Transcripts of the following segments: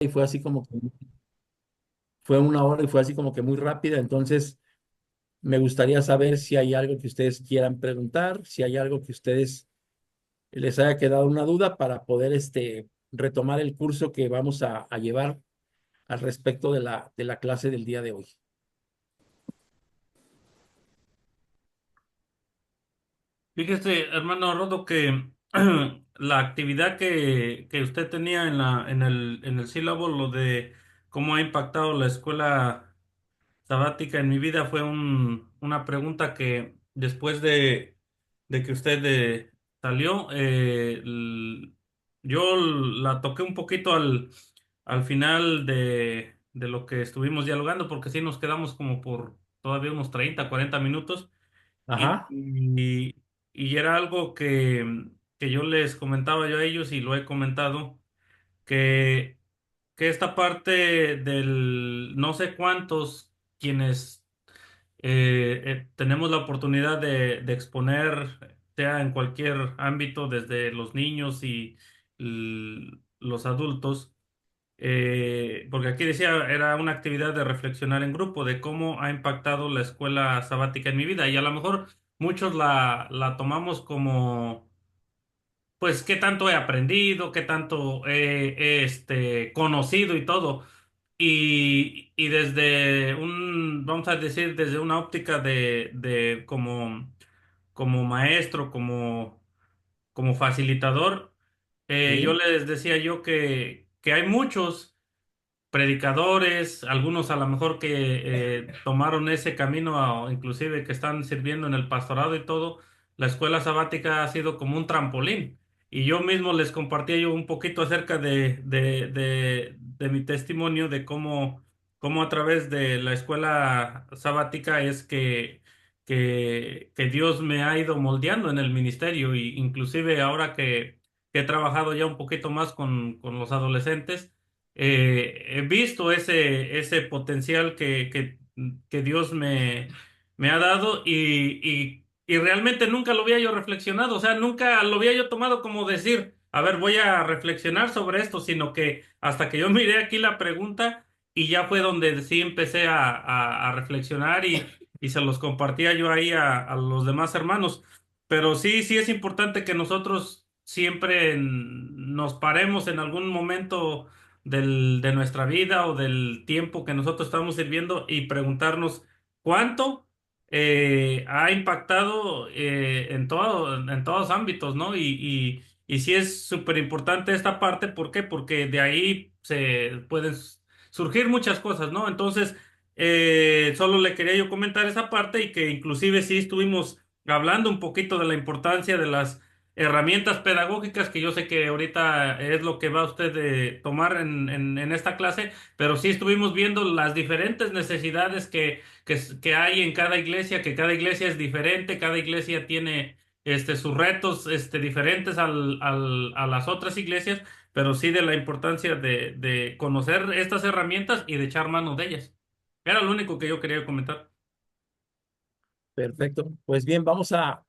y fue así como que fue una hora y fue así como que muy rápida. Entonces, me gustaría saber si hay algo que ustedes quieran preguntar, si hay algo que ustedes les haya quedado una duda para poder retomar el curso que vamos a llevar al respecto de la clase del día de hoy. Fíjese, hermano Rodo, que la actividad que usted tenía en el sílabo, lo de cómo ha impactado la escuela sabática en mi vida, fue una pregunta que después de que usted salió, yo la toqué un poquito al final de lo que estuvimos dialogando, porque sí nos quedamos como por todavía unos 30 40 minutos. Y, Ajá, y, y era algo que yo les comentaba yo a ellos y lo he comentado, que, que esta parte del no sé cuántos quienes tenemos la oportunidad de exponer, sea en cualquier ámbito, desde los niños y los adultos, porque aquí decía, era una actividad de reflexionar en grupo, de cómo ha impactado la escuela sabática en mi vida. Y a lo mejor muchos la tomamos como, pues, qué tanto he aprendido, qué tanto he conocido y todo. Y desde vamos a decir, desde una óptica de como maestro, como facilitador, yo sí, les decía yo que hay muchos predicadores, algunos a lo mejor que tomaron ese camino, inclusive que están sirviendo en el pastorado y todo. La escuela sabática ha sido como un trampolín. Y yo mismo les compartía yo un poquito acerca de mi testimonio, de cómo a través de la escuela sabática es que Dios me ha ido moldeando en el ministerio. Y inclusive ahora que he trabajado ya un poquito más con los adolescentes, he visto ese potencial que Dios me ha dado, y realmente nunca lo había yo reflexionado. O sea, nunca lo había yo tomado como decir, a ver, voy a reflexionar sobre esto, sino que hasta que yo miré aquí la pregunta y ya fue donde sí empecé a reflexionar, y se los compartía yo ahí a los demás hermanos. Pero sí, sí es importante que nosotros siempre nos paremos en algún momento de nuestra vida o del tiempo que nosotros estamos sirviendo y preguntarnos cuánto ha impactado en todos ámbitos, ¿no? Y sí es súper importante esta parte. ¿Por qué? Porque de ahí se pueden surgir muchas cosas, ¿no? Entonces, solo le quería yo comentar esa parte, y que inclusive sí estuvimos hablando un poquito de la importancia de las herramientas pedagógicas, que yo sé que ahorita es lo que va usted a tomar en esta clase, pero sí estuvimos viendo las diferentes necesidades que hay en cada iglesia, que cada iglesia es diferente, cada iglesia tiene sus retos diferentes a las otras iglesias, pero sí de la importancia de conocer estas herramientas y de echar mano de ellas. Era lo único que yo quería comentar. perfecto. Pues bien, vamos a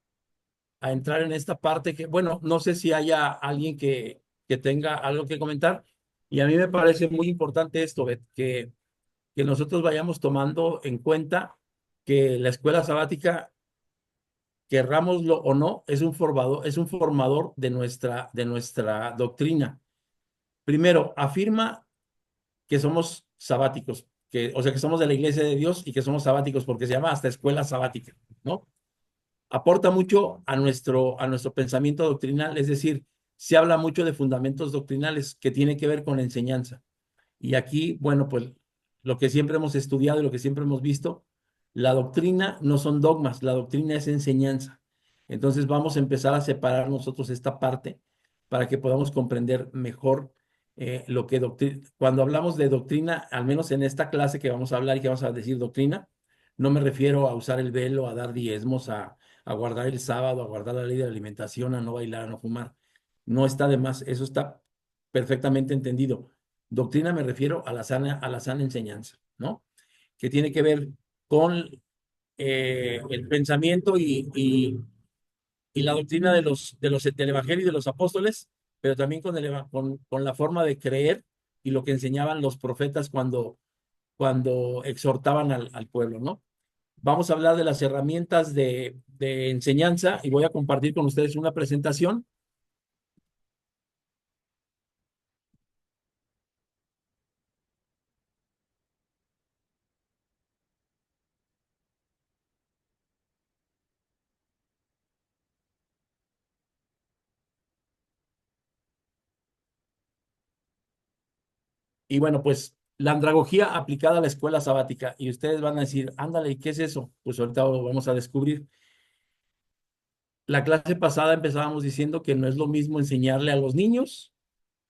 entrar en esta parte que, bueno, no sé si haya alguien que tenga algo que comentar. Y a mí me parece muy importante esto, Bet, que nosotros vayamos tomando en cuenta que la escuela sabática, querrámoslo o no, es un formador de nuestra doctrina. Primero, afirma que somos sabáticos, o sea, que somos de la iglesia de Dios y que somos sabáticos porque se llama hasta escuela sabática, ¿no? Aporta mucho a nuestro pensamiento doctrinal, es decir, se habla mucho de fundamentos doctrinales que tiene que ver con la enseñanza. Y aquí, bueno, pues lo que siempre hemos estudiado y lo que siempre hemos visto, la doctrina no son dogmas, la doctrina es enseñanza. Entonces vamos a empezar a separar nosotros esta parte para que podamos comprender mejor lo que doctrina. Cuando hablamos de doctrina, al menos en esta clase que vamos a hablar y que vamos a decir doctrina, no me refiero a usar el velo, a dar diezmos, a guardar el sábado, a guardar la ley de la alimentación, a no bailar, a no fumar. No está de más, eso está perfectamente entendido. Doctrina me refiero a la sana enseñanza, ¿no? Que tiene que ver con el pensamiento y la doctrina del Evangelio y de los apóstoles, pero también con la forma de creer y lo que enseñaban los profetas cuando exhortaban al pueblo, ¿no? Vamos a hablar de las herramientas de enseñanza y voy a compartir con ustedes una presentación. Y bueno, pues la andragogía aplicada a la escuela sabática. Y ustedes van a decir, ándale, ¿y qué es eso? Pues ahorita lo vamos a descubrir. La clase pasada empezábamos diciendo que no es lo mismo enseñarle a los niños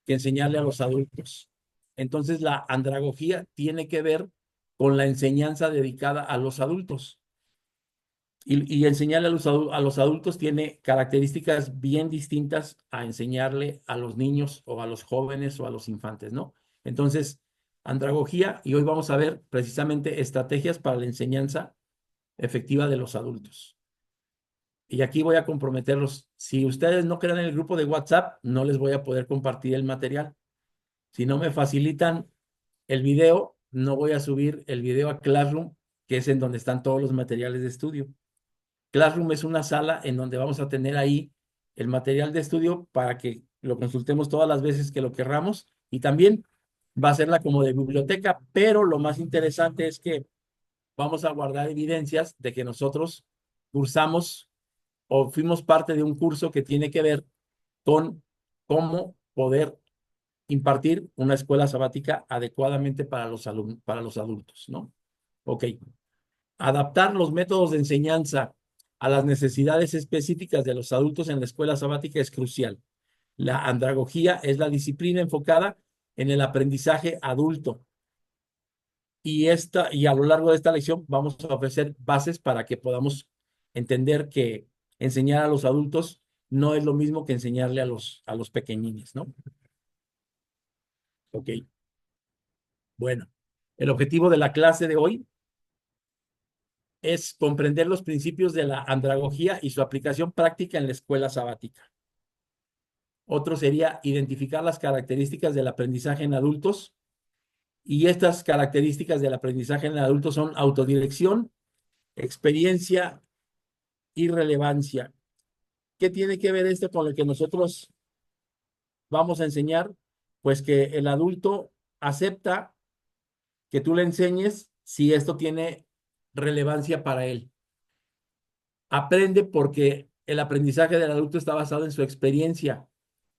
que enseñarle a los adultos. Entonces, la andragogía tiene que ver con la enseñanza dedicada a los adultos. Y enseñarle a los adultos tiene características bien distintas a enseñarle a los niños o a los jóvenes o a los infantes, ¿no? Entonces, andragogía, y hoy vamos a ver precisamente estrategias para la enseñanza efectiva de los adultos. Y aquí voy a comprometerlos. Si ustedes no crean en el grupo de WhatsApp, no les voy a poder compartir el material. Si no me facilitan el video, no voy a subir el video a Classroom, que es en donde están todos los materiales de estudio. Classroom es una sala en donde vamos a tener ahí el material de estudio para que lo consultemos todas las veces que lo querramos y también va a serla como de biblioteca, pero lo más interesante es que vamos a guardar evidencias de que nosotros cursamos o fuimos parte de un curso que tiene que ver con cómo poder impartir una escuela sabática adecuadamente para para los adultos, ¿no? Ok. Adaptar los métodos de enseñanza a las necesidades específicas de los adultos en la escuela sabática es crucial. La andragogía es la disciplina enfocada en el aprendizaje adulto. Y a lo largo de esta lección vamos a ofrecer bases para que podamos entender que enseñar a los adultos no es lo mismo que enseñarle a los pequeñines, ¿no? Ok, bueno. El objetivo de la clase de hoy es comprender los principios de la andragogía y su aplicación práctica en la escuela sabática. Otro sería identificar las características del aprendizaje en adultos. Y estas características del aprendizaje en adultos son autodirección, experiencia y relevancia. ¿Qué tiene que ver esto con lo que nosotros vamos a enseñar? Pues que el adulto acepta que tú le enseñes si esto tiene relevancia para él. Aprende porque el aprendizaje del adulto está basado en su experiencia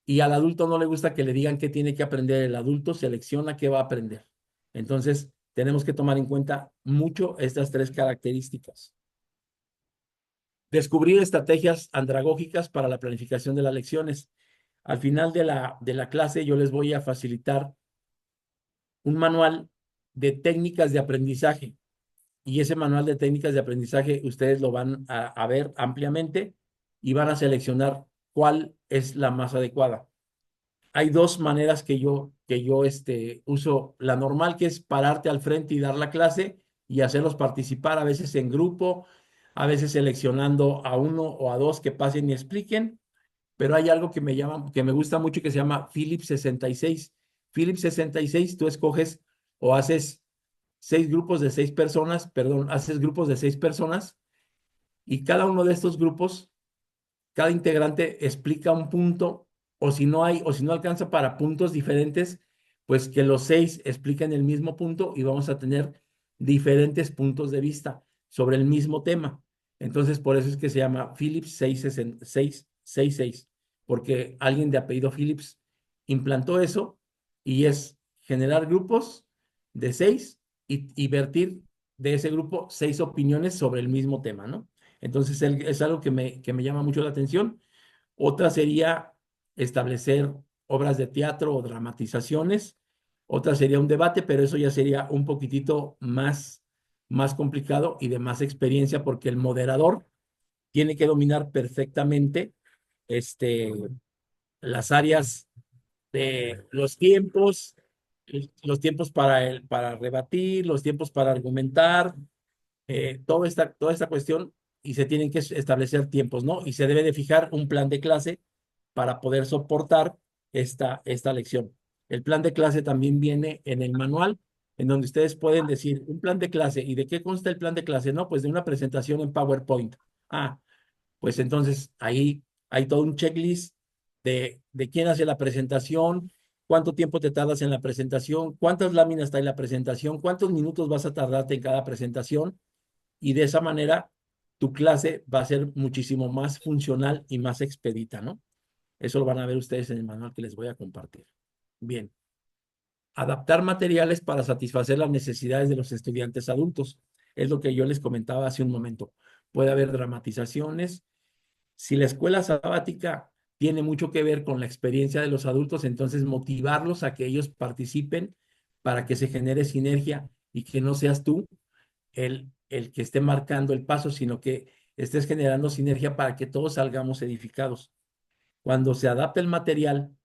y al adulto no le gusta que le digan qué tiene que aprender. El adulto selecciona qué va a aprender. Entonces, tenemos que tomar en cuenta mucho estas tres características. Descubrir estrategias andragógicas para la planificación de las lecciones. Al final de la clase yo les voy a facilitar un manual de técnicas de aprendizaje y ese manual de técnicas de aprendizaje ustedes lo van a ver ampliamente y van a seleccionar cuál es la más adecuada. Hay dos maneras que yo uso. La normal, que es pararte al frente y dar la clase y hacerlos participar, a veces en grupo, a veces seleccionando a uno o a dos que pasen y expliquen, pero hay algo que me gusta mucho que se llama Philips 66. Philips 66, tú escoges o haces seis grupos de seis personas, perdón, haces grupos de seis personas y cada uno de estos grupos, cada integrante explica un punto o si no hay o si no alcanza para puntos diferentes, pues que los seis expliquen el mismo punto y vamos a tener diferentes puntos de vista sobre el mismo tema. Entonces, por eso es que se llama Philips 666, porque alguien de apellido Philips implantó eso y es generar grupos de seis y vertir de ese grupo seis opiniones sobre el mismo tema, ¿no? Entonces, es algo que me llama mucho la atención. Otra sería establecer obras de teatro o dramatizaciones. Otra sería un debate, pero eso ya sería un poquitito más complicado y de más experiencia porque el moderador tiene que dominar perfectamente este, las áreas de los tiempos para rebatir, los tiempos para argumentar, toda esta cuestión y se tienen que establecer tiempos, ¿no? Y se debe de fijar un plan de clase para poder soportar esta lección. El plan de clase también viene en el manual, en donde ustedes pueden decir un plan de clase. ¿Y de qué consta el plan de clase? No, pues de una presentación en PowerPoint. Ah, pues entonces ahí hay todo un checklist de quién hace la presentación, cuánto tiempo te tardas en la presentación, cuántas láminas está en la presentación, cuántos minutos vas a tardarte en cada presentación, y de esa manera tu clase va a ser muchísimo más funcional y más expedita, ¿no? Eso lo van a ver ustedes en el manual que les voy a compartir. Bien. Adaptar materiales para satisfacer las necesidades de los estudiantes adultos. Es lo que yo les comentaba hace un momento. Puede haber dramatizaciones. Si la escuela sabática tiene mucho que ver con la experiencia de los adultos, entonces motivarlos a que ellos participen para que se genere sinergia y que no seas tú el que esté marcando el paso, sino que estés generando sinergia para que todos salgamos edificados. Cuando se adapta el material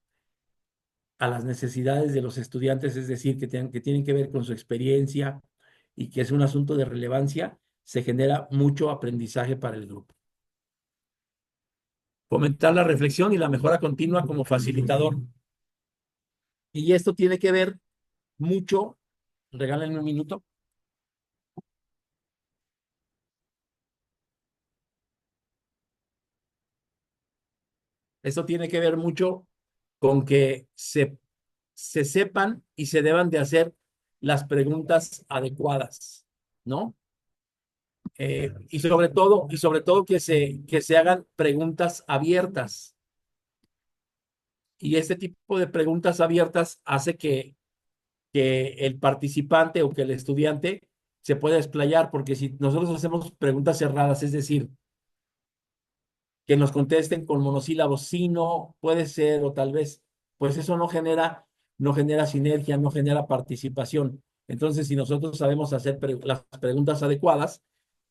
a las necesidades de los estudiantes, es decir, que tienen que ver con su experiencia y que es un asunto de relevancia, se genera mucho aprendizaje para el grupo. Fomentar la reflexión y la mejora continua como facilitador. Y esto tiene que ver mucho, regálenme un minuto. Esto tiene que ver mucho con que se sepan y se deban de hacer las preguntas adecuadas, ¿no? Y sobre todo que se hagan preguntas abiertas. Y este tipo de preguntas abiertas hace que el participante o que el estudiante se pueda explayar, porque si nosotros hacemos preguntas cerradas, es decir, que nos contesten con monosílabos, sí, no, puede ser o tal vez, pues eso no genera sinergia, no genera participación. Entonces, si nosotros sabemos hacer las preguntas adecuadas,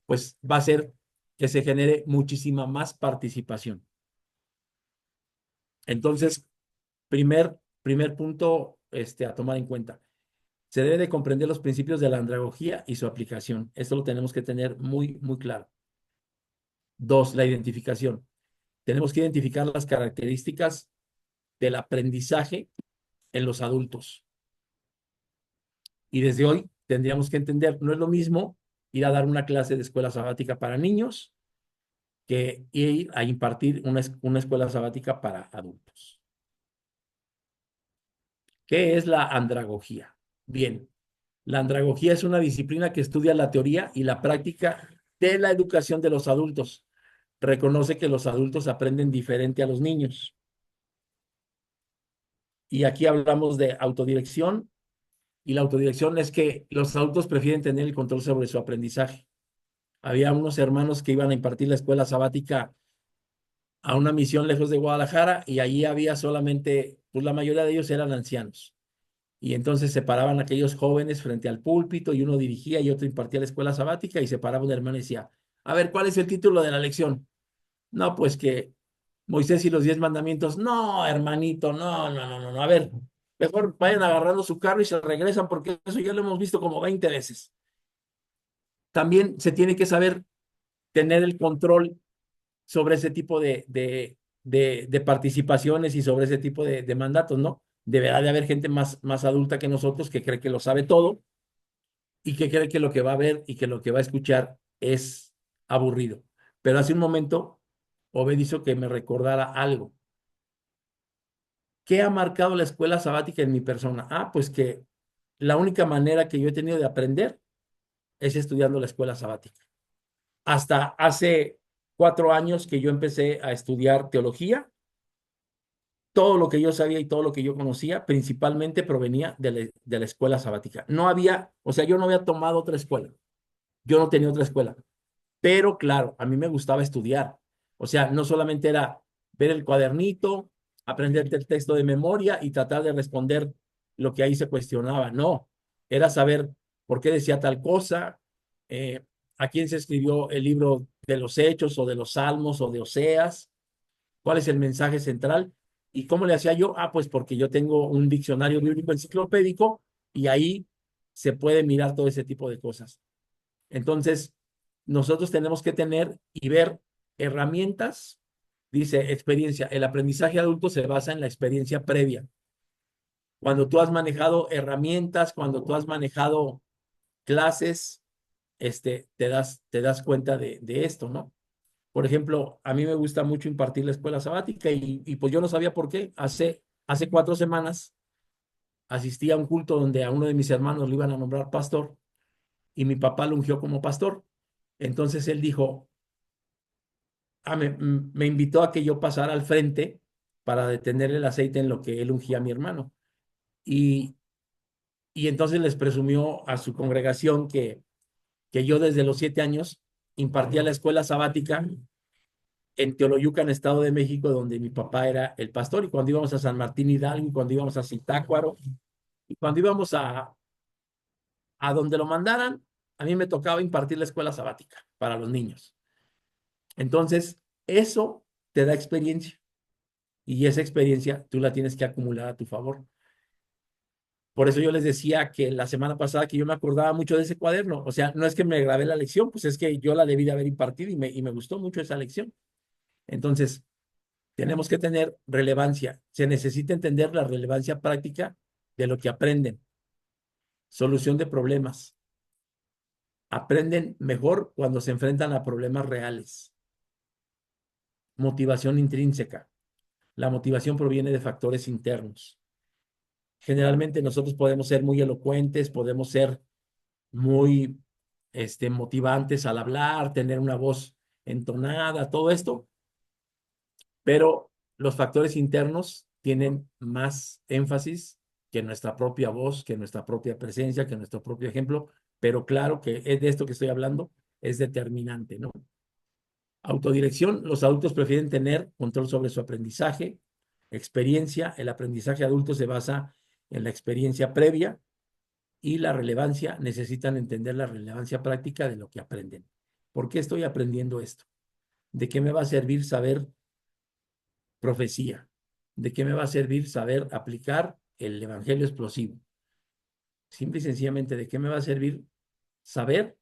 pues va a ser que se genere muchísima más participación. Entonces, primer punto a tomar en cuenta. Se debe de comprender los principios de la andragogía y su aplicación. Esto lo tenemos que tener muy, muy claro. Dos, la identificación. Tenemos que identificar las características del aprendizaje en los adultos. Y desde hoy tendríamos que entender, no es lo mismo ir a dar una clase de escuela sabática para niños que ir a impartir una escuela sabática para adultos. ¿Qué es la andragogía? Bien, la andragogía es una disciplina que estudia la teoría y la práctica de la educación de los adultos. Reconoce que los adultos aprenden diferente a los niños. Y aquí hablamos de autodirección, y la autodirección es que los adultos prefieren tener el control sobre su aprendizaje. Había unos hermanos que iban a impartir la escuela sabática a una misión lejos de Guadalajara, y allí había solamente, pues la mayoría de ellos eran ancianos. Y entonces se paraban aquellos jóvenes frente al púlpito y uno dirigía y otro impartía la escuela sabática, y se paraba un hermano y decía, a ver, ¿cuál es el título de la lección? No, pues que Moisés y los 10 mandamientos. No, hermanito, no, no, no, no, no. A ver, mejor vayan agarrando su carro y se regresan, porque eso ya lo hemos visto como 20 veces. También se tiene que saber tener el control sobre ese tipo de participaciones y sobre ese tipo de mandatos, ¿no? Deberá de haber gente más adulta que nosotros que cree que lo sabe todo y que cree que lo que va a ver y que lo que va a escuchar es aburrido. Pero hace un momento, Obed hizo que me recordara algo. ¿Qué ha marcado la escuela sabática en mi persona? Ah, pues que la única manera que yo he tenido de aprender es estudiando la escuela sabática. Hasta hace 4 años que yo empecé a estudiar teología, todo lo que yo sabía y todo lo que yo conocía principalmente provenía de la escuela sabática. No había, o sea, yo no había tomado otra escuela, yo no tenía otra escuela, pero claro, a mí me gustaba estudiar. O sea, no solamente era ver el cuadernito, aprenderte el texto de memoria y tratar de responder lo que ahí se cuestionaba, no, era saber por qué decía tal cosa, eh, a quién se escribió el libro de los Hechos o de los Salmos o de Oseas, cuál es el mensaje central. ¿Y cómo le hacía yo? Ah, pues porque yo tengo un diccionario bíblico enciclopédico y ahí se puede mirar todo ese tipo de cosas. Entonces, nosotros tenemos que tener y ver herramientas. Dice experiencia. El aprendizaje adulto se basa en la experiencia previa. cuando tú has manejado herramientas, cuando tú has manejado clases, te das cuenta de esto, ¿no? Por ejemplo, a mí me gusta mucho impartir la escuela sabática y pues yo no sabía por qué. Hace 4 semanas asistí a un culto donde a uno de mis hermanos lo iban a nombrar pastor y mi papá lo ungió como pastor. Entonces él dijo, me invitó a que yo pasara al frente para detenerle el aceite en lo que él ungía a mi hermano. Y, y entonces les presumió a su congregación que yo desde los 7 años impartía la escuela sabática en Teoloyucan, Estado de México, donde mi papá era el pastor, y cuando íbamos a San Martín Hidalgo, y cuando íbamos a Zitácuaro, y cuando íbamos a donde lo mandaran, a mí me tocaba impartir la escuela sabática para los niños. Entonces, eso te da experiencia, y esa experiencia tú la tienes que acumular a tu favor. Por eso yo les decía que la semana pasada que yo me acordaba mucho de ese cuaderno. O sea, no es que me grabé la lección, pues es que yo la debí de haber impartido y me gustó mucho esa lección. Entonces, tenemos que tener relevancia. Se necesita entender la relevancia práctica de lo que aprenden. Solución de problemas. Aprenden mejor cuando se enfrentan a problemas reales. Motivación intrínseca. La motivación proviene de factores internos. Generalmente nosotros podemos ser muy elocuentes, podemos ser muy motivantes al hablar, tener una voz entonada, todo esto, pero los factores internos tienen más énfasis que nuestra propia voz, que nuestra propia presencia, que nuestro propio ejemplo, pero claro que es de esto que estoy hablando, es determinante, ¿no? Autodirección, los adultos prefieren tener control sobre su aprendizaje, experiencia, el aprendizaje adulto se basa en la experiencia previa y la relevancia, necesitan entender la relevancia práctica de lo que aprenden. ¿Por qué estoy aprendiendo esto? ¿De qué me va a servir saber profecía? ¿De qué me va a servir saber aplicar el evangelio explosivo? Simple y sencillamente, ¿de qué me va a servir saber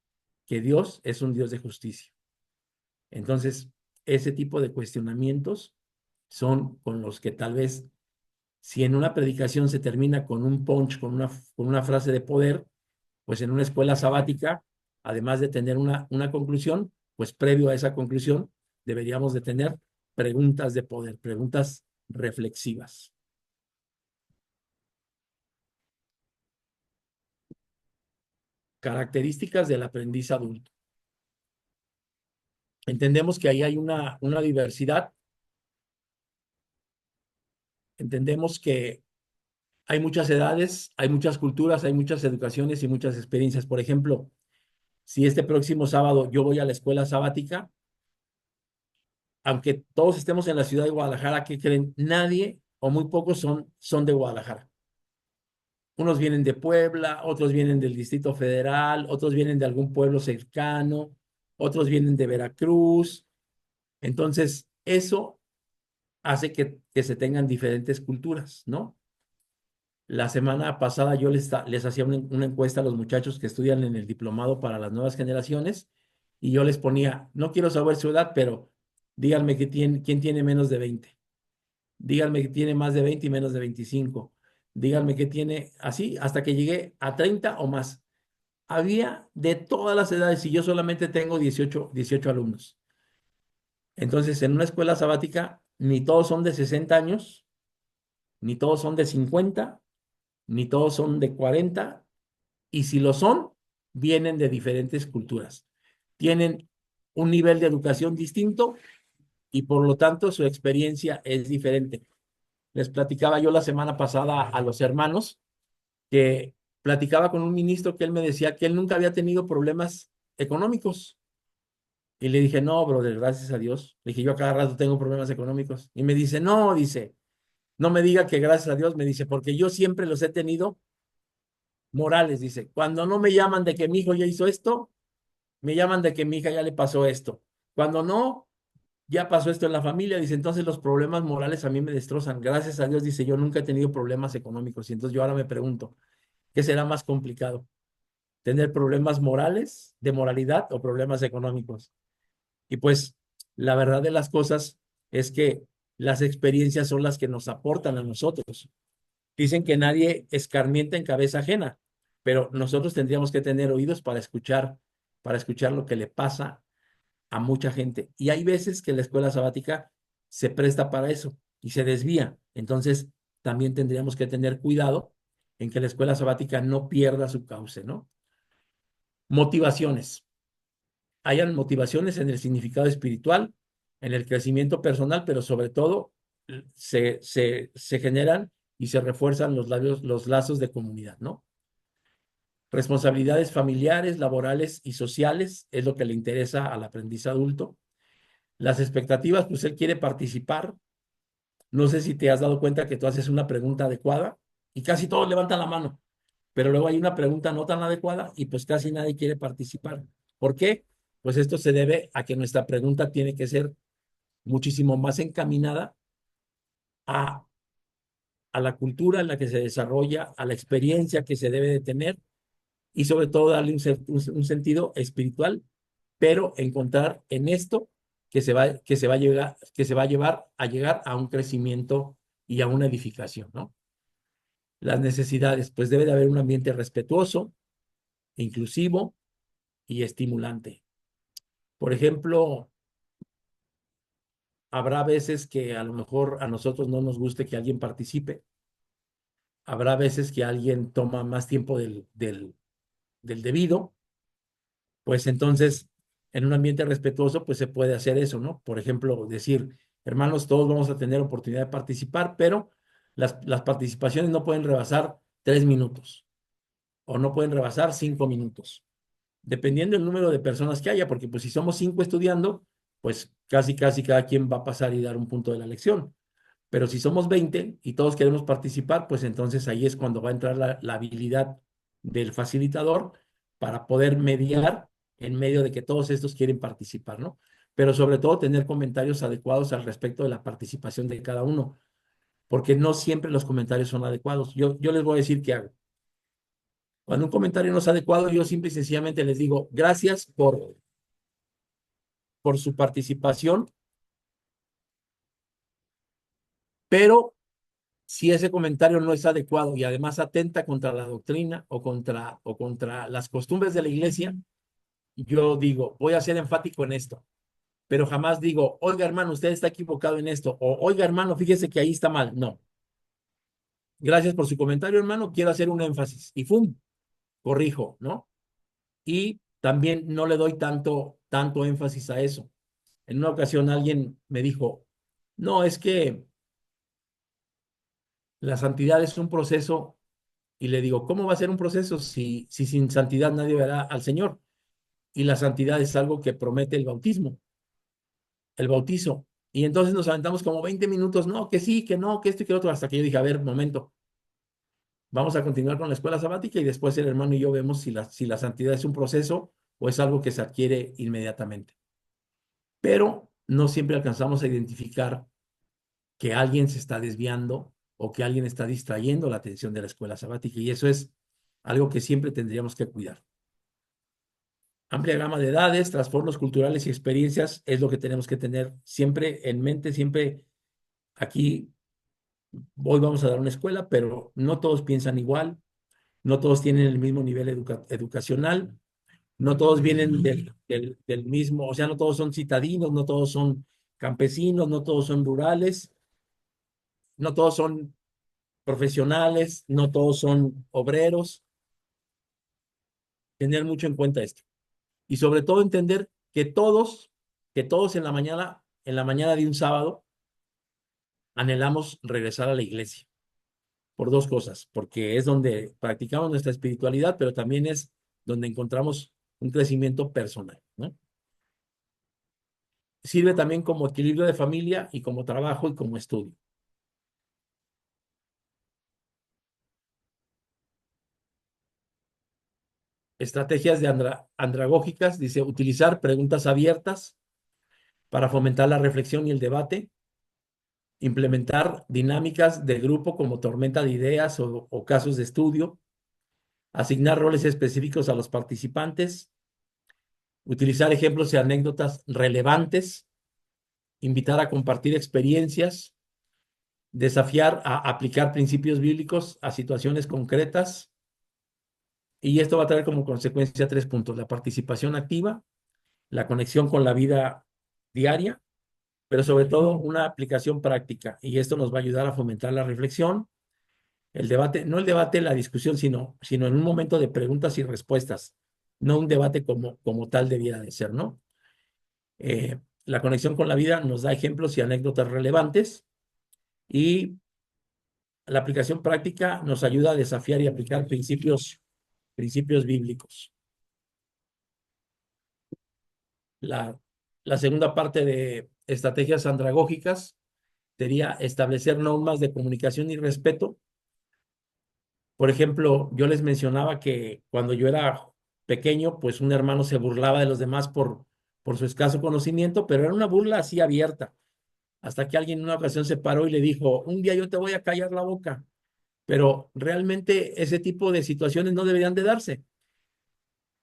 que Dios es un Dios de justicia? Entonces, ese tipo de cuestionamientos son con los que tal vez, si en una predicación se termina con un punch, con una frase de poder, pues en una escuela sabática, además de tener una conclusión, pues previo a esa conclusión, deberíamos de tener preguntas de poder, preguntas reflexivas. Características del aprendiz adulto. Entendemos que ahí hay una diversidad, entendemos que hay muchas edades, hay muchas culturas, hay muchas educaciones y muchas experiencias. Por ejemplo, si este próximo sábado yo voy a la escuela sabática, aunque todos estemos en la ciudad de Guadalajara, ¿qué creen? Nadie o muy pocos son de Guadalajara. Unos vienen de Puebla, otros vienen del Distrito Federal, otros vienen de algún pueblo cercano, otros vienen de Veracruz. Entonces, eso hace que se tengan diferentes culturas, ¿no? La semana pasada yo les hacía una encuesta a los muchachos que estudian en el diplomado para las nuevas generaciones y yo les ponía, no quiero saber su edad, pero díganme quién tiene menos de 20. Díganme que tiene más de 20 y menos de 25. Díganme que tiene así hasta que llegué a 30 o más. Había de todas las edades y yo solamente tengo 18 alumnos. Entonces, en una escuela sabática, ni todos son de 60 años, ni todos son de 50, ni todos son de 40, y si lo son, vienen de diferentes culturas. Tienen un nivel de educación distinto y por lo tanto su experiencia es diferente. Les platicaba yo la semana pasada a los hermanos que platicaba con un ministro que él me decía que él nunca había tenido problemas económicos. Y le dije, no, brother, gracias a Dios. Le dije, yo a cada rato tengo problemas económicos. Y me dice, no, dice, no me diga que gracias a Dios, me dice, porque yo siempre los he tenido morales, dice. Cuando no me llaman de que mi hijo ya hizo esto, me llaman de que mi hija ya le pasó esto. Cuando no, ya pasó esto en la familia, dice, entonces los problemas morales a mí me destrozan. Gracias a Dios, dice, yo nunca he tenido problemas económicos. Y entonces yo ahora me pregunto, ¿qué será más complicado? ¿Tener problemas morales, de moralidad o problemas económicos? Y pues la verdad de las cosas es que las experiencias son las que nos aportan a nosotros. Dicen que nadie escarmienta en cabeza ajena, pero nosotros tendríamos que tener oídos para escuchar lo que le pasa a mucha gente. Y hay veces que la escuela sabática se presta para eso y se desvía. Entonces, también tendríamos que tener cuidado en que la escuela sabática no pierda su cauce, ¿no? Motivaciones. Hayan motivaciones en el significado espiritual, en el crecimiento personal, pero sobre todo se generan y se refuerzan los lazos de comunidad, ¿no? Responsabilidades familiares, laborales y sociales es lo que le interesa al aprendiz adulto. Las expectativas, pues él quiere participar. No sé si te has dado cuenta que tú haces una pregunta adecuada y casi todos levantan la mano, pero luego hay una pregunta no tan adecuada y pues casi nadie quiere participar. ¿Por qué? Pues esto se debe a que nuestra pregunta tiene que ser muchísimo más encaminada a, a la cultura en la que se desarrolla, a la experiencia que se debe de tener y sobre todo darle un sentido espiritual, pero encontrar en esto que se va a llevar a llegar a un crecimiento y a una edificación, ¿no? Las necesidades, pues debe de haber un ambiente respetuoso, inclusivo y estimulante. Por ejemplo, habrá veces que a lo mejor a nosotros no nos guste que alguien participe, habrá veces que alguien toma más tiempo del debido, pues entonces en un ambiente respetuoso pues se puede hacer eso, ¿no? Por ejemplo, decir, hermanos, todos vamos a tener oportunidad de participar, pero las participaciones no pueden rebasar 3 minutos o no pueden rebasar 5 minutos, dependiendo del número de personas que haya, porque pues si somos 5 estudiando, pues casi cada quien va a pasar y dar un punto de la lección. Pero si somos 20 y todos queremos participar, pues entonces ahí es cuando va a entrar la habilidad del facilitador para poder mediar en medio de que todos estos quieren participar, ¿no? Pero sobre todo tener comentarios adecuados al respecto de la participación de cada uno, porque no siempre los comentarios son adecuados. Yo les voy a decir qué hago. Cuando un comentario no es adecuado, yo simple y sencillamente les digo, gracias por su participación, pero si ese comentario no es adecuado y además atenta contra la doctrina o contra las costumbres de la iglesia, yo digo, voy a ser enfático en esto, pero jamás digo, oiga hermano, usted está equivocado en esto, o oiga hermano, fíjese que ahí está mal. No, gracias por su comentario hermano, quiero hacer un énfasis y ¡fum! Corrijo, ¿no? Y también no le doy tanto énfasis a eso. En una ocasión alguien me dijo, no, es que la santidad es un proceso. Y le digo, ¿cómo va a ser un proceso si sin santidad nadie verá al Señor? Y la santidad es algo que promete el bautismo, el bautizo. Y entonces nos aventamos como 20 minutos, no, que sí, que no, que esto y que lo otro, hasta que yo dije, a ver, momento, vamos a continuar con la escuela sabática y después el hermano y yo vemos si la santidad es un proceso o es algo que se adquiere inmediatamente. Pero no siempre alcanzamos a identificar que alguien se está desviando o que alguien está distrayendo la atención de la escuela sabática y eso es algo que siempre tendríamos que cuidar. Amplia gama de edades, trastornos culturales y experiencias es lo que tenemos que tener siempre en mente, siempre aquí, hoy vamos a dar una escuela, pero no todos piensan igual, no todos tienen el mismo nivel educacional, no todos vienen del mismo, o sea, no todos son citadinos, no todos son campesinos, no todos son rurales, no todos son profesionales, no todos son obreros, tener mucho en cuenta esto. Y sobre todo entender que todos en la mañana de un sábado, anhelamos regresar a la iglesia por dos cosas, porque es donde practicamos nuestra espiritualidad, pero también es donde encontramos un crecimiento personal, ¿no? Sirve también como equilibrio de familia y como trabajo y como estudio. Estrategias andragógicas, dice, utilizar preguntas abiertas para fomentar la reflexión y el debate, implementar dinámicas de grupo como tormenta de ideas o casos de estudio, asignar roles específicos a los participantes, utilizar ejemplos y anécdotas relevantes, invitar a compartir experiencias, desafiar a aplicar principios bíblicos a situaciones concretas. Y esto va a traer como consecuencia tres puntos: la participación activa, la conexión con la vida diaria, pero sobre todo una aplicación práctica. Y esto nos va a ayudar a fomentar la reflexión, el debate, no el debate, la discusión, sino en un momento de preguntas y respuestas, no un debate como tal debiera de ser, ¿no? La conexión con la vida nos da ejemplos y anécdotas relevantes, y la aplicación práctica nos ayuda a desafiar y aplicar principios bíblicos. La, la segunda parte de estrategias andragógicas sería establecer normas de comunicación y respeto. Por ejemplo, yo les mencionaba que cuando yo era pequeño, pues un hermano se burlaba de los demás por su escaso conocimiento, pero era una burla así abierta, hasta que alguien en una ocasión se paró y le dijo: un día yo te voy a callar la boca. Pero realmente ese tipo de situaciones no deberían de darse.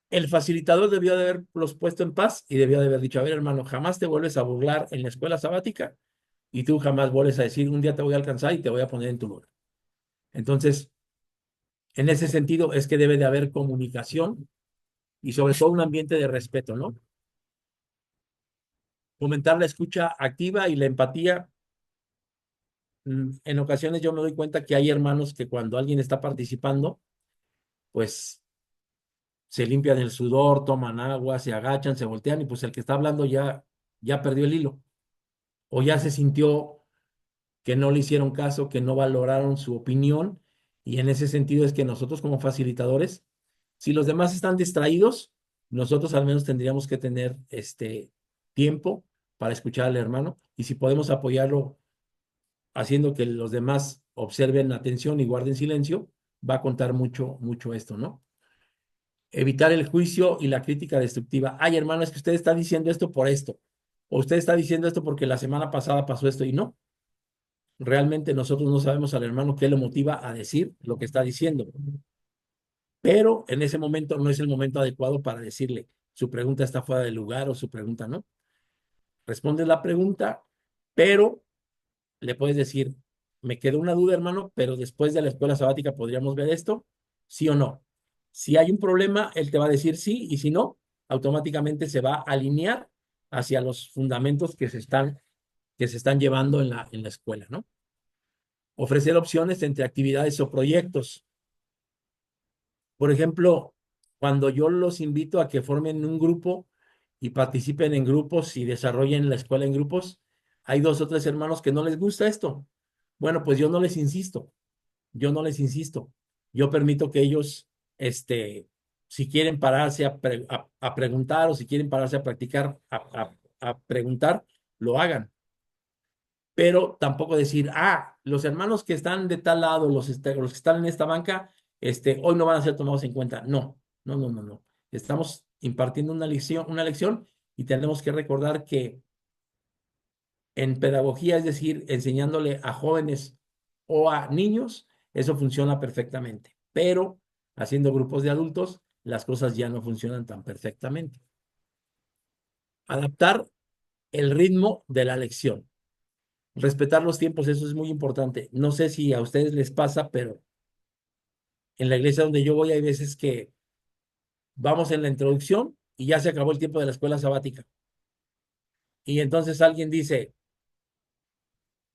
El facilitador debió de haberlos puesto en paz y debió de haber dicho: a ver, hermano, jamás te vuelves a burlar en la escuela sabática, y tú jamás vuelves a decir: un día te voy a alcanzar y te voy a poner en tu lugar. Entonces, en ese sentido es que debe de haber comunicación y sobre todo un ambiente de respeto, ¿no? Fomentar la escucha activa y la empatía. En ocasiones yo me doy cuenta que hay hermanos que cuando alguien está participando, pues se limpian el sudor, toman agua, se agachan, se voltean, y pues el que está hablando ya perdió el hilo, o ya se sintió que no le hicieron caso, que no valoraron su opinión. Y en ese sentido es que nosotros como facilitadores, si los demás están distraídos, nosotros al menos tendríamos que tener tiempo para escuchar al hermano, y si podemos apoyarlo haciendo que los demás observen atención y guarden silencio, va a contar mucho, mucho esto, ¿no? Evitar el juicio y la crítica destructiva. Ay, hermano, es que usted está diciendo esto por esto, o usted está diciendo esto porque la semana pasada pasó esto. Y no, realmente nosotros no sabemos al hermano qué lo motiva a decir lo que está diciendo, pero en ese momento no es el momento adecuado para decirle: su pregunta está fuera de lugar, o su pregunta no. Responde la pregunta, pero le puedes decir: me quedó una duda, hermano, pero después de la escuela sabática podríamos ver esto, sí o no. Si hay un problema, él te va a decir sí, y si no, automáticamente se va a alinear hacia los fundamentos que se están llevando en la escuela, ¿no? Ofrecer opciones entre actividades o proyectos. Por ejemplo, cuando yo los invito a que formen un grupo y participen en grupos y desarrollen la escuela en grupos, hay dos o tres hermanos que no les gusta esto. Bueno, pues yo no les insisto, yo no les insisto. Yo permito que ellos, si quieren pararse a preguntar, o si quieren pararse a practicar, a preguntar, lo hagan. Pero tampoco decir: los hermanos que están de tal lado, los que están en esta banca, hoy no van a ser tomados en cuenta. No, no, no, no, no. Estamos impartiendo una lección, y tenemos que recordar que en pedagogía, es decir, enseñándole a jóvenes o a niños, eso funciona perfectamente. Pero haciendo grupos de adultos, las cosas ya no funcionan tan perfectamente. Adaptar el ritmo de la lección. Respetar los tiempos, eso es muy importante. No sé si a ustedes les pasa, pero en la iglesia donde yo voy hay veces que vamos en la introducción y ya se acabó el tiempo de la escuela sabática. Y entonces alguien dice: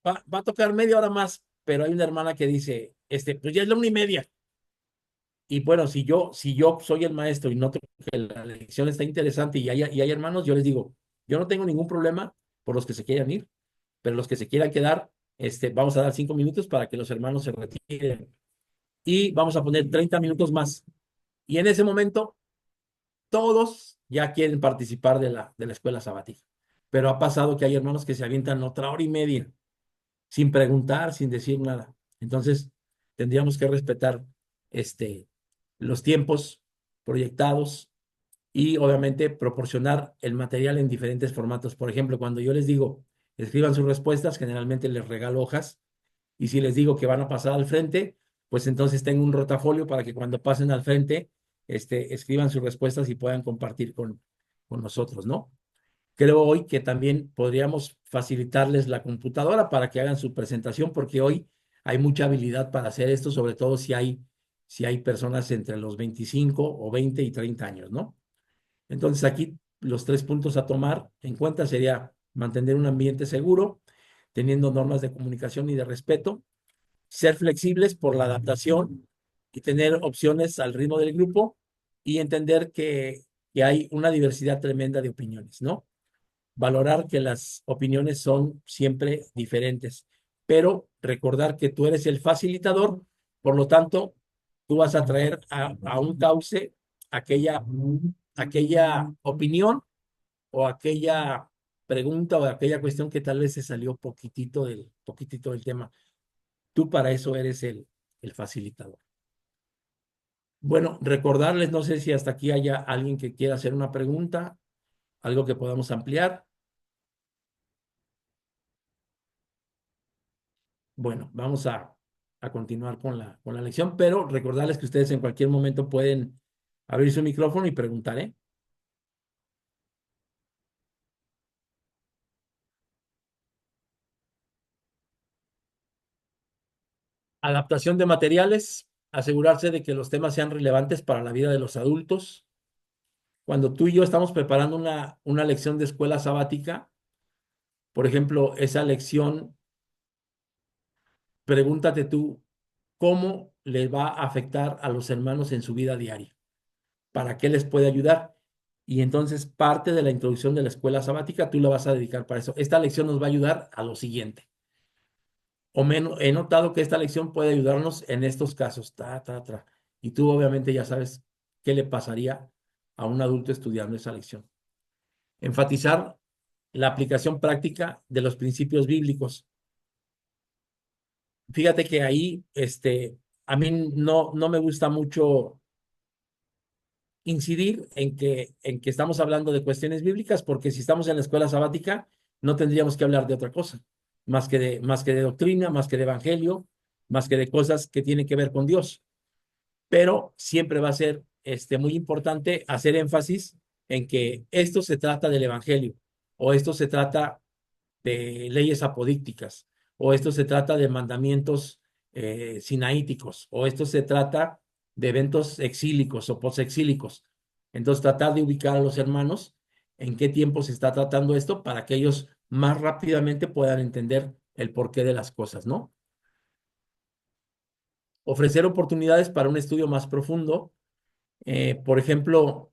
va a tocar media hora más, pero hay una hermana que dice: pues ya es la 1:30. Y bueno, si yo soy el maestro y noto que la lección está interesante y hay hermanos, yo les digo: yo no tengo ningún problema por los que se quieran ir, pero los que se quieran quedar, vamos a dar 5 minutos para que los hermanos se retiren, y vamos a poner 30 minutos más. Y en ese momento, todos ya quieren participar de la escuela sabática. Pero ha pasado que hay hermanos que se avientan otra hora y media, sin preguntar, sin decir nada. Entonces, tendríamos que respetar los tiempos proyectados, y obviamente proporcionar el material en diferentes formatos. Por ejemplo, cuando yo les digo: escriban sus respuestas, generalmente les regalo hojas. Y si les digo que van a pasar al frente, pues entonces tengo un rotafolio para que cuando pasen al frente, escriban sus respuestas y puedan compartir con nosotros, ¿no? Creo hoy que también podríamos facilitarles la computadora para que hagan su presentación, porque hoy hay mucha habilidad para hacer esto, sobre todo si hay personas entre los 25 o 20 y 30 años, ¿no? Entonces aquí los tres puntos a tomar en cuenta sería mantener un ambiente seguro, teniendo normas de comunicación y de respeto, ser flexibles por la adaptación y tener opciones al ritmo del grupo y entender que hay una diversidad tremenda de opiniones, ¿no? Valorar que las opiniones son siempre diferentes, pero recordar que tú eres el facilitador, por lo tanto, tú vas a traer a un cauce aquella, aquella opinión o aquella pregunta o aquella cuestión que tal vez se salió poquitito del tema. Tú para eso eres el facilitador. Bueno, recordarles, no sé si hasta aquí haya alguien que quiera hacer una pregunta, algo que podamos ampliar. Bueno, vamos a continuar con la lección, pero recordarles que ustedes en cualquier momento pueden abrir su micrófono y preguntar, ¿eh? Adaptación de materiales, asegurarse de que los temas sean relevantes para la vida de los adultos. Cuando tú y yo estamos preparando una lección de escuela sabática, por ejemplo, esa lección, pregúntate tú, ¿cómo les va a afectar a los hermanos en su vida diaria? ¿Para qué les puede ayudar? Y entonces parte de la introducción de la escuela sabática tú la vas a dedicar para eso. Esta lección nos va a ayudar a lo siguiente. He notado que esta lección puede ayudarnos en estos casos. Y tú obviamente ya sabes qué le pasaría a un adulto estudiando esa lección. Enfatizar la aplicación práctica de los principios bíblicos. Fíjate que ahí, a mí no me gusta mucho incidir en que estamos hablando de cuestiones bíblicas, porque si estamos en la escuela sabática, no tendríamos que hablar de otra cosa, más que de doctrina, más que de evangelio, más que de cosas que tienen que ver con Dios. Pero siempre va a ser muy importante hacer énfasis en que esto se trata del evangelio, o esto se trata de leyes apodícticas, o esto se trata de mandamientos sinaíticos, o esto se trata de eventos exílicos o posexílicos. Entonces, tratar de ubicar a los hermanos en qué tiempo se está tratando esto para que ellos más rápidamente puedan entender el porqué de las cosas, ¿no? Ofrecer oportunidades para un estudio más profundo. Por ejemplo,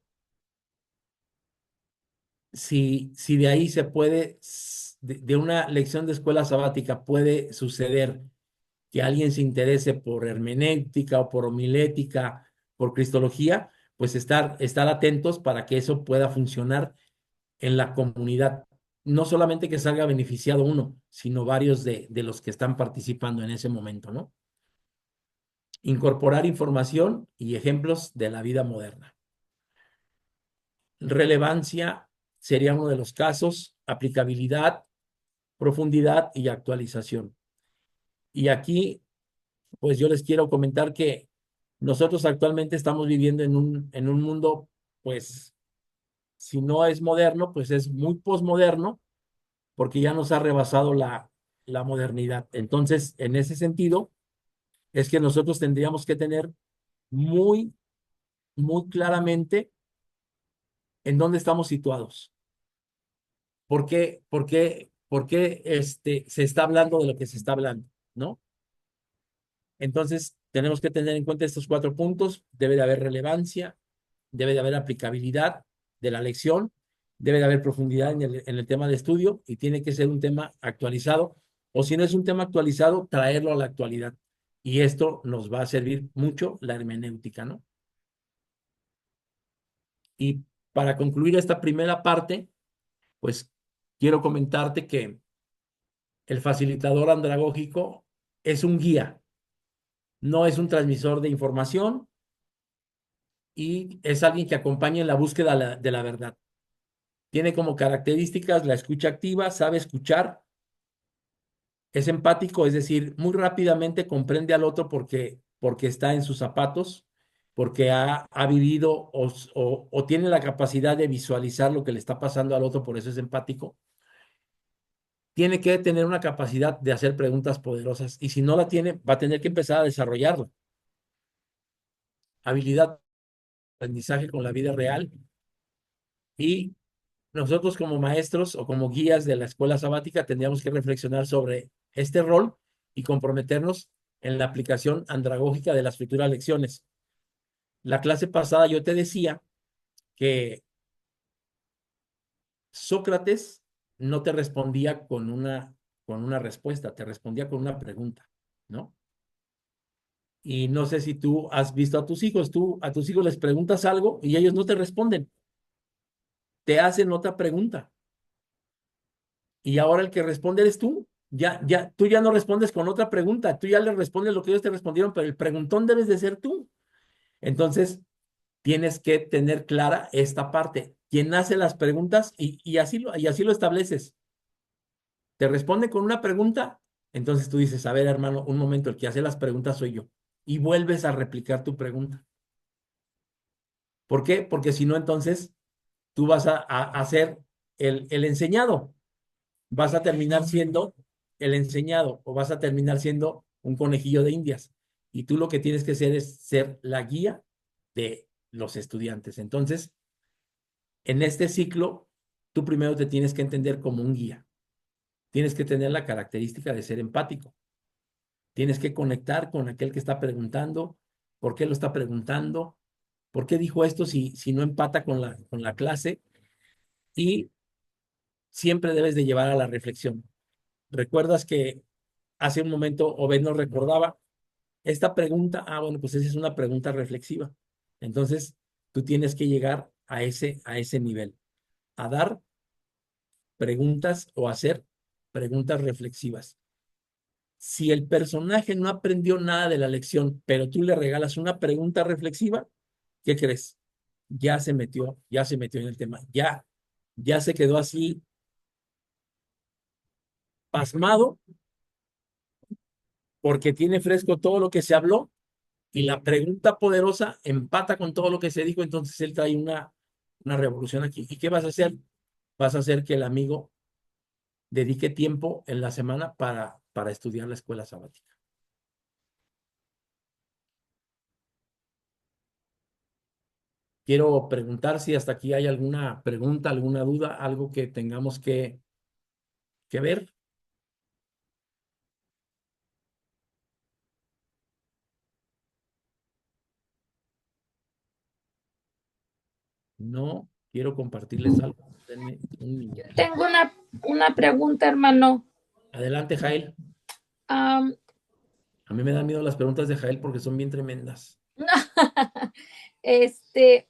si de ahí se puede, de una lección de escuela sabática puede suceder que alguien se interese por hermenéutica o por homilética, por cristología, pues estar atentos para que eso pueda funcionar en la comunidad. No solamente que salga beneficiado uno, sino varios de los que están participando en ese momento, ¿no? Incorporar información y ejemplos de la vida moderna. Relevancia sería uno de los casos, aplicabilidad, profundidad y actualización. Y aquí, pues yo les quiero comentar que nosotros actualmente estamos viviendo en un mundo, pues, si no es moderno, pues es muy posmoderno, porque ya nos ha rebasado la modernidad. Entonces, en ese sentido, es que nosotros tendríamos que tener muy, muy claramente en dónde estamos situados. Por qué se está hablando de lo que se está hablando, ¿no? Entonces, tenemos que tener en cuenta estos cuatro puntos. Debe de haber relevancia, debe de haber aplicabilidad de la lección, debe de haber profundidad en el tema de estudio y tiene que ser un tema actualizado. O si no es un tema actualizado, traerlo a la actualidad. Y esto nos va a servir mucho la hermenéutica, ¿no? Y para concluir esta primera parte, pues quiero comentarte que el facilitador andragógico es un guía, no es un transmisor de información y es alguien que acompaña en la búsqueda de la verdad. Tiene como características la escucha activa, sabe escuchar, es empático, es decir, muy rápidamente comprende al otro porque está en sus zapatos, porque ha vivido o tiene la capacidad de visualizar lo que le está pasando al otro, por eso es empático, tiene que tener una capacidad de hacer preguntas poderosas y si no la tiene, va a tener que empezar a desarrollarla. Habilidad, aprendizaje con la vida real y nosotros como maestros o como guías de la escuela sabática tendríamos que reflexionar sobre este rol y comprometernos en la aplicación andragógica de las futuras lecciones. La clase pasada yo te decía que Sócrates no te respondía con una respuesta, te respondía con una pregunta, ¿no? Y no sé si tú has visto a tus hijos, tú a tus hijos les preguntas algo y ellos no te responden, te hacen otra pregunta. Y ahora el que responde eres tú. Tú ya no respondes con otra pregunta, tú ya les respondes lo que ellos te respondieron, pero el preguntón debes de ser tú. Entonces, tienes que tener clara esta parte. Quien hace las preguntas y así lo estableces. Te responde con una pregunta, entonces tú dices, a ver, hermano, un momento, el que hace las preguntas soy yo. Y vuelves a replicar tu pregunta. ¿Por qué? Porque si no, entonces tú vas a ser el enseñado. Vas a terminar siendo el enseñado o vas a terminar siendo un conejillo de Indias. Y tú lo que tienes que hacer es ser la guía de los estudiantes. Entonces, en este ciclo, tú primero te tienes que entender como un guía. Tienes que tener la característica de ser empático. Tienes que conectar con aquel que está preguntando, por qué lo está preguntando, por qué dijo esto si no empata con la clase y siempre debes de llevar a la reflexión. ¿Recuerdas que hace un momento Obed nos recordaba esta pregunta? Ah, bueno, pues esa es una pregunta reflexiva. Entonces, tú tienes que llegar a ese nivel, a dar preguntas o hacer preguntas reflexivas. Si el personaje no aprendió nada de la lección, pero tú le regalas una pregunta reflexiva, ¿qué crees? Ya se metió en el tema, ya se quedó así pasmado porque tiene fresco todo lo que se habló y la pregunta poderosa empata con todo lo que se dijo, entonces él trae una revolución aquí. ¿Y qué vas a hacer? Vas a hacer que el amigo dedique tiempo en la semana para estudiar la escuela sabática. Quiero preguntar si hasta aquí hay alguna pregunta, alguna duda, algo que tengamos que ver. No, quiero compartirles algo. Denme un minuto. Tengo una pregunta, hermano. Adelante, Jael. Am, A mí me dan miedo las preguntas de Jael porque son bien tremendas. este,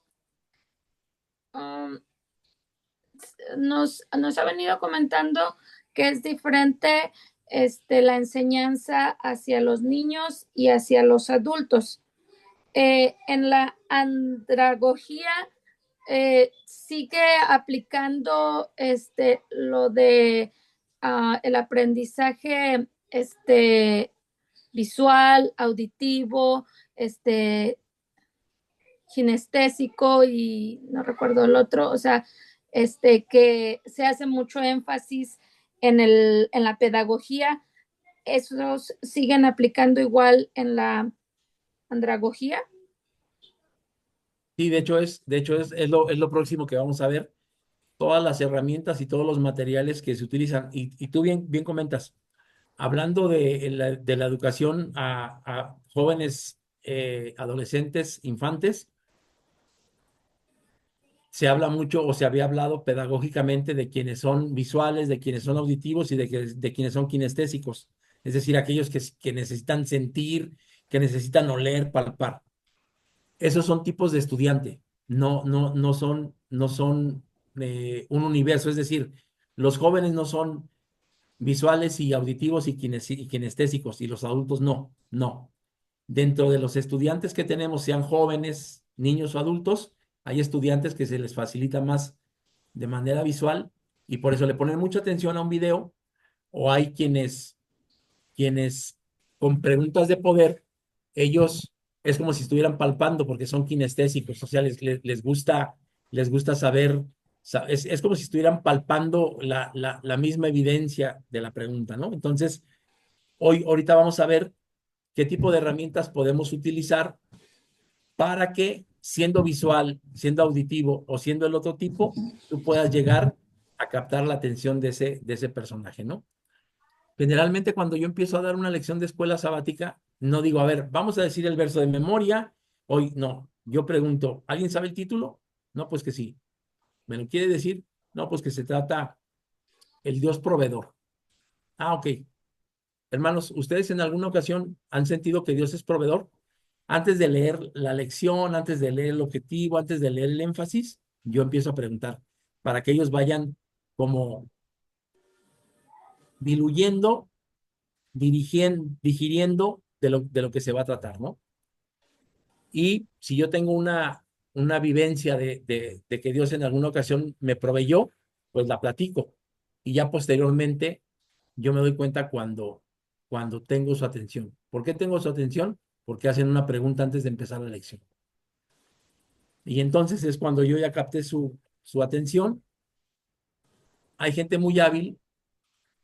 am, nos ha venido comentando que es diferente la enseñanza hacia los niños y hacia los adultos. En la andragogía sigue aplicando lo de el aprendizaje visual, auditivo, kinestésico y no recuerdo el otro, o sea, que se hace mucho énfasis en la pedagogía. ¿Esos siguen aplicando igual en la andragogía? Sí, de hecho es lo próximo que vamos a ver. Todas las herramientas y todos los materiales que se utilizan. Y tú bien comentas, hablando de la educación a jóvenes, adolescentes, infantes, se habla mucho o se había hablado pedagógicamente de quienes son visuales, de quienes son auditivos y de quienes son kinestésicos, es decir, aquellos que necesitan sentir, que necesitan oler, palpar. Esos son tipos de estudiante, no son un universo, es decir, los jóvenes no son visuales y auditivos y kinestésicos y los adultos no. Dentro de los estudiantes que tenemos, sean jóvenes, niños o adultos, hay estudiantes que se les facilita más de manera visual y por eso le ponen mucha atención a un video o hay quienes con preguntas de poder, ellos es como si estuvieran palpando porque son kinestésicos, o sea, les gusta saber, es como si estuvieran palpando la misma evidencia de la pregunta, ¿no? Entonces, ahorita vamos a ver qué tipo de herramientas podemos utilizar para que, siendo visual, siendo auditivo o siendo el otro tipo, tú puedas llegar a captar la atención de ese personaje, ¿no? Generalmente cuando yo empiezo a dar una lección de escuela sabática, no digo, a ver, vamos a decir el verso de memoria. Hoy no, yo pregunto, ¿alguien sabe el título? No, pues que sí. ¿Me lo quiere decir? No, pues que se trata el Dios proveedor. Ah, ok. Hermanos, ¿ustedes en alguna ocasión han sentido que Dios es proveedor? Antes de leer la lección, antes de leer el objetivo, antes de leer el énfasis, yo empiezo a preguntar para que ellos vayan como diluyendo, digiriendo de lo que se va a tratar, ¿no? Y si yo tengo una vivencia de que Dios en alguna ocasión me proveyó, pues la platico. Y ya posteriormente yo me doy cuenta cuando tengo su atención. ¿Por qué tengo su atención? Porque hacen una pregunta antes de empezar la lección. Y entonces es cuando yo ya capté su atención. Hay gente muy hábil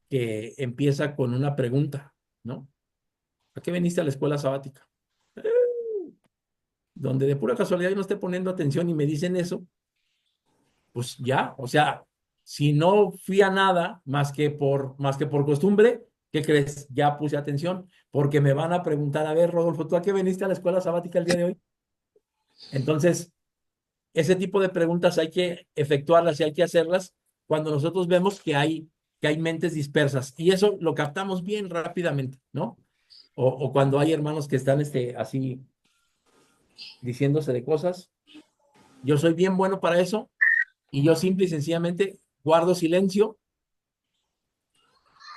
que empieza con una pregunta, ¿no? ¿A qué viniste a la escuela sabática? Donde de pura casualidad yo no esté poniendo atención y me dicen eso, pues ya, o sea, si no fui a nada más que por costumbre, ¿qué crees? Ya puse atención, porque me van a preguntar, a ver, Rodolfo, ¿tú a qué viniste a la escuela sabática el día de hoy? Entonces, ese tipo de preguntas hay que efectuarlas y hay que hacerlas cuando nosotros vemos que hay mentes dispersas. Y eso lo captamos bien rápidamente, ¿no? O cuando hay hermanos que están así diciéndose de cosas. Yo soy bien bueno para eso y yo simple y sencillamente guardo silencio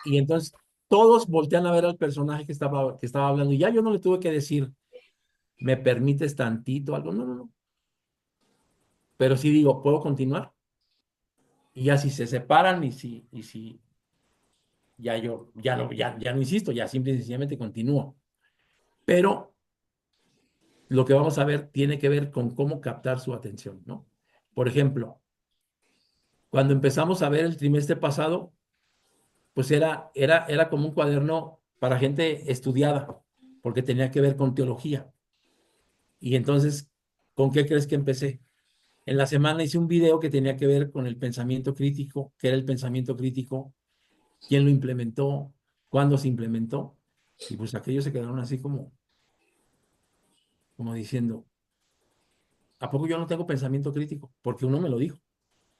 y entonces todos voltean a ver al personaje que estaba hablando y ya yo no le tuve que decir, ¿me permites tantito algo? No, no, no. Pero sí digo, ¿puedo continuar? Y ya si se separan y si ya yo ya no insisto, ya simple y sencillamente continúo. Pero lo que vamos a ver tiene que ver con cómo captar su atención, ¿no? Por ejemplo, cuando empezamos a ver el trimestre pasado, pues era como un cuaderno para gente estudiada, porque tenía que ver con teología. Y entonces, ¿con qué crees que empecé? En la semana hice un video que tenía que ver con el pensamiento crítico, qué era el pensamiento crítico, quién lo implementó, cuándo se implementó. Y pues aquellos se quedaron así como diciendo, ¿a poco yo no tengo pensamiento crítico? Porque uno me lo dijo.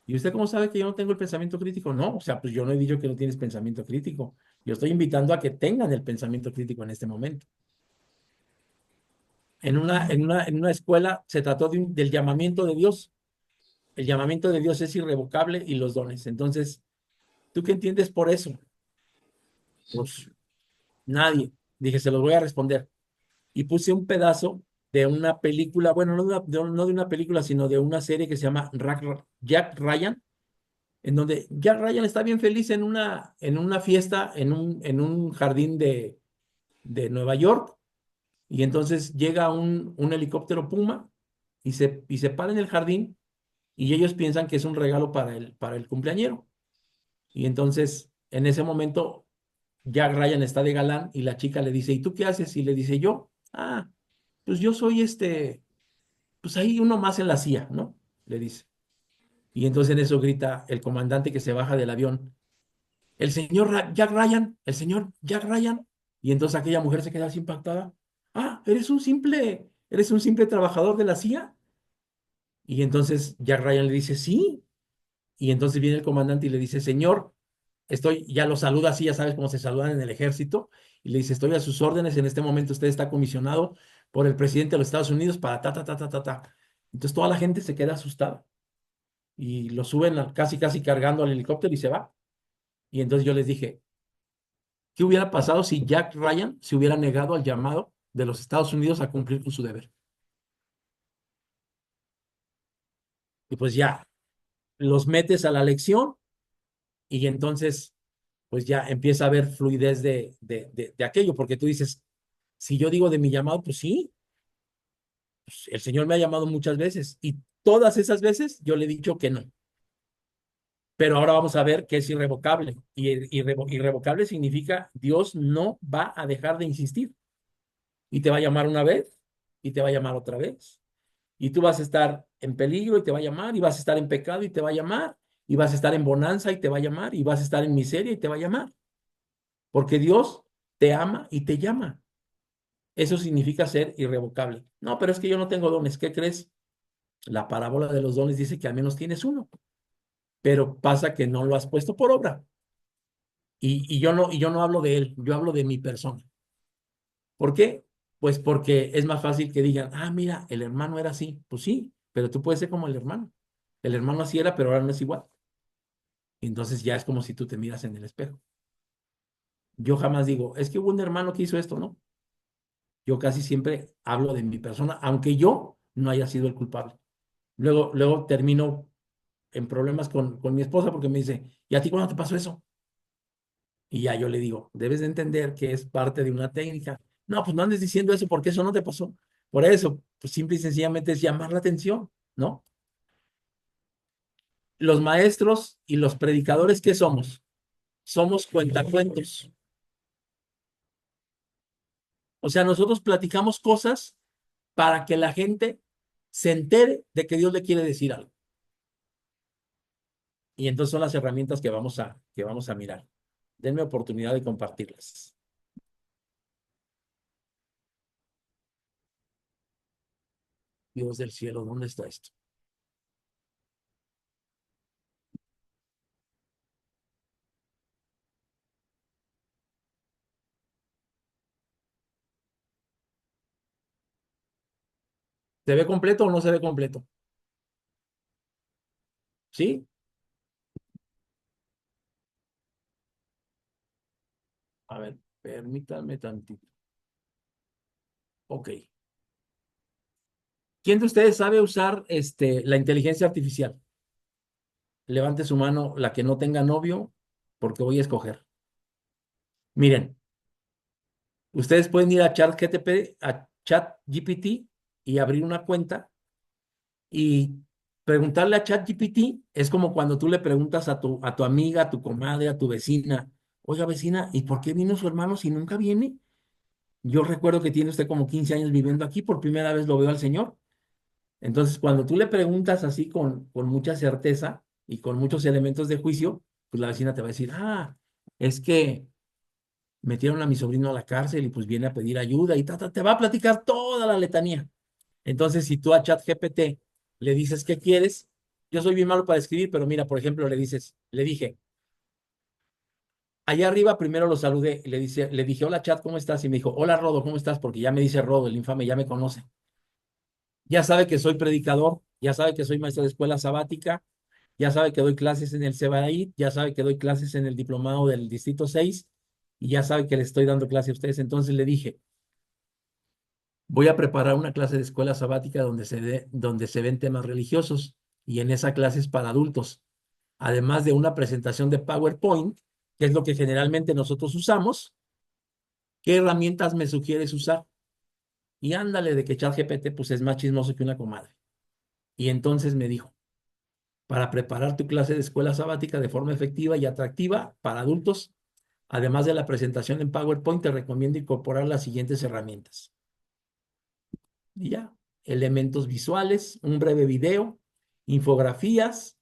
¿Y usted cómo sabe que yo no tengo el pensamiento crítico? No, o sea, pues yo no he dicho que no tienes pensamiento crítico. Yo estoy invitando a que tengan el pensamiento crítico en este momento. En una escuela se trató del llamamiento de Dios. El llamamiento de Dios es irrevocable y los dones. Entonces, ¿tú qué entiendes por eso? Pues nadie. Dije, se los voy a responder. Y puse un pedazo de una película, bueno, no de una película, sino de una serie que se llama Jack Ryan, en donde Jack Ryan está bien feliz en una fiesta, en un jardín de Nueva York, y entonces llega un helicóptero Puma y se para en el jardín, y ellos piensan que es un regalo para el cumpleañero. Y entonces, en ese momento, Jack Ryan está de galán y la chica le dice, ¿y tú qué haces? Y le dice yo, pues yo soy pues hay uno más en la CIA, ¿no? Le dice. Y entonces en eso grita el comandante que se baja del avión, el señor Jack Ryan, el señor Jack Ryan. Y entonces aquella mujer se queda así impactada. ¿Eres un simple trabajador de la CIA? Y entonces Jack Ryan le dice, sí. Y entonces viene el comandante y le dice, señor, ya lo saluda así, ya sabes cómo se saludan en el ejército, y le dice, estoy a sus órdenes, en este momento usted está comisionado por el presidente de los Estados Unidos para ta, ta, ta, ta, ta, ta. Entonces toda la gente se queda asustada y lo suben casi, casi cargando al helicóptero y se va. Y entonces yo les dije, ¿qué hubiera pasado si Jack Ryan se hubiera negado al llamado de los Estados Unidos a cumplir con su deber? Y pues ya, los metes a la lección y entonces pues ya empieza a haber fluidez de aquello, porque tú dices, si yo digo de mi llamado, pues sí, Pues, el Señor me ha llamado muchas veces y todas esas veces yo le he dicho que no. Pero ahora vamos a ver que es irrevocable. Y irrevocable significa Dios no va a dejar de insistir. Y te va a llamar una vez y te va a llamar otra vez. Y tú vas a estar en peligro y te va a llamar, y vas a estar en pecado y te va a llamar, y vas a estar en bonanza y te va a llamar, y vas a estar en miseria y te va a llamar. Porque Dios te ama y te llama. Eso significa ser irrevocable. No, pero es que yo no tengo dones. ¿Qué crees? La parábola de los dones dice que al menos tienes uno, pero pasa que no lo has puesto por obra. Y yo no hablo de él, yo hablo de mi persona. ¿Por qué? Pues porque es más fácil que digan, ah, mira, el hermano era así. Pues sí, pero tú puedes ser como el hermano. El hermano así era, pero ahora no es igual. Entonces ya es como si tú te miras en el espejo. Yo jamás digo, es que hubo un hermano que hizo esto, ¿no? Yo casi siempre hablo de mi persona, aunque yo no haya sido el culpable. Luego termino en problemas con mi esposa porque me dice, ¿y a ti cuándo te pasó eso? Y ya yo le digo, debes de entender que es parte de una técnica. No, pues no andes diciendo eso porque eso no te pasó. Por eso, pues simple y sencillamente es llamar la atención, ¿no? Los maestros y los predicadores, ¿qué somos? Somos cuentacuentos. O sea, nosotros platicamos cosas para que la gente se entere de que Dios le quiere decir algo. Y entonces son las herramientas que vamos a mirar. Denme oportunidad de compartirlas. Dios del cielo, ¿dónde está esto? ¿Se ve completo o no se ve completo? ¿Sí? A ver, permítanme tantito. Ok. ¿Quién de ustedes sabe usar la inteligencia artificial? Levante su mano la que no tenga novio, porque voy a escoger. Miren, ustedes pueden ir a ChatGPT y abrir una cuenta y preguntarle a ChatGPT. Es como cuando tú le preguntas a tu amiga, a tu comadre, a tu vecina, oiga vecina, ¿y por qué vino su hermano si nunca viene? Yo recuerdo que tiene usted como 15 años viviendo aquí, por primera vez lo veo al señor. Entonces, cuando tú le preguntas así con mucha certeza y con muchos elementos de juicio, pues la vecina te va a decir, ah, es que metieron a mi sobrino a la cárcel y pues viene a pedir ayuda y te va a platicar toda la letanía. Entonces, si tú a ChatGPT le dices qué quieres, yo soy bien malo para escribir, pero mira, por ejemplo, le dije, allá arriba primero lo saludé, le dije, hola Chat, ¿cómo estás? Y me dijo, hola Rodo, ¿cómo estás? Porque ya me dice Rodo, el infame, ya me conoce. Ya sabe que soy predicador, ya sabe que soy maestro de escuela sabática, ya sabe que doy clases en el Sebaí, ya sabe que doy clases en el diplomado del Distrito 6 y ya sabe que le estoy dando clase a ustedes. Entonces le dije, voy a preparar una clase de escuela sabática donde se ven temas religiosos y en esa clase es para adultos, además de una presentación de PowerPoint, que es lo que generalmente nosotros usamos. ¿Qué herramientas me sugieres usar? Y ándale de que ChatGPT pues es más chismoso que una comadre. Y entonces me dijo, para preparar tu clase de escuela sabática de forma efectiva y atractiva para adultos, además de la presentación en PowerPoint, te recomiendo incorporar las siguientes herramientas. Y ya, elementos visuales, un breve video, infografías,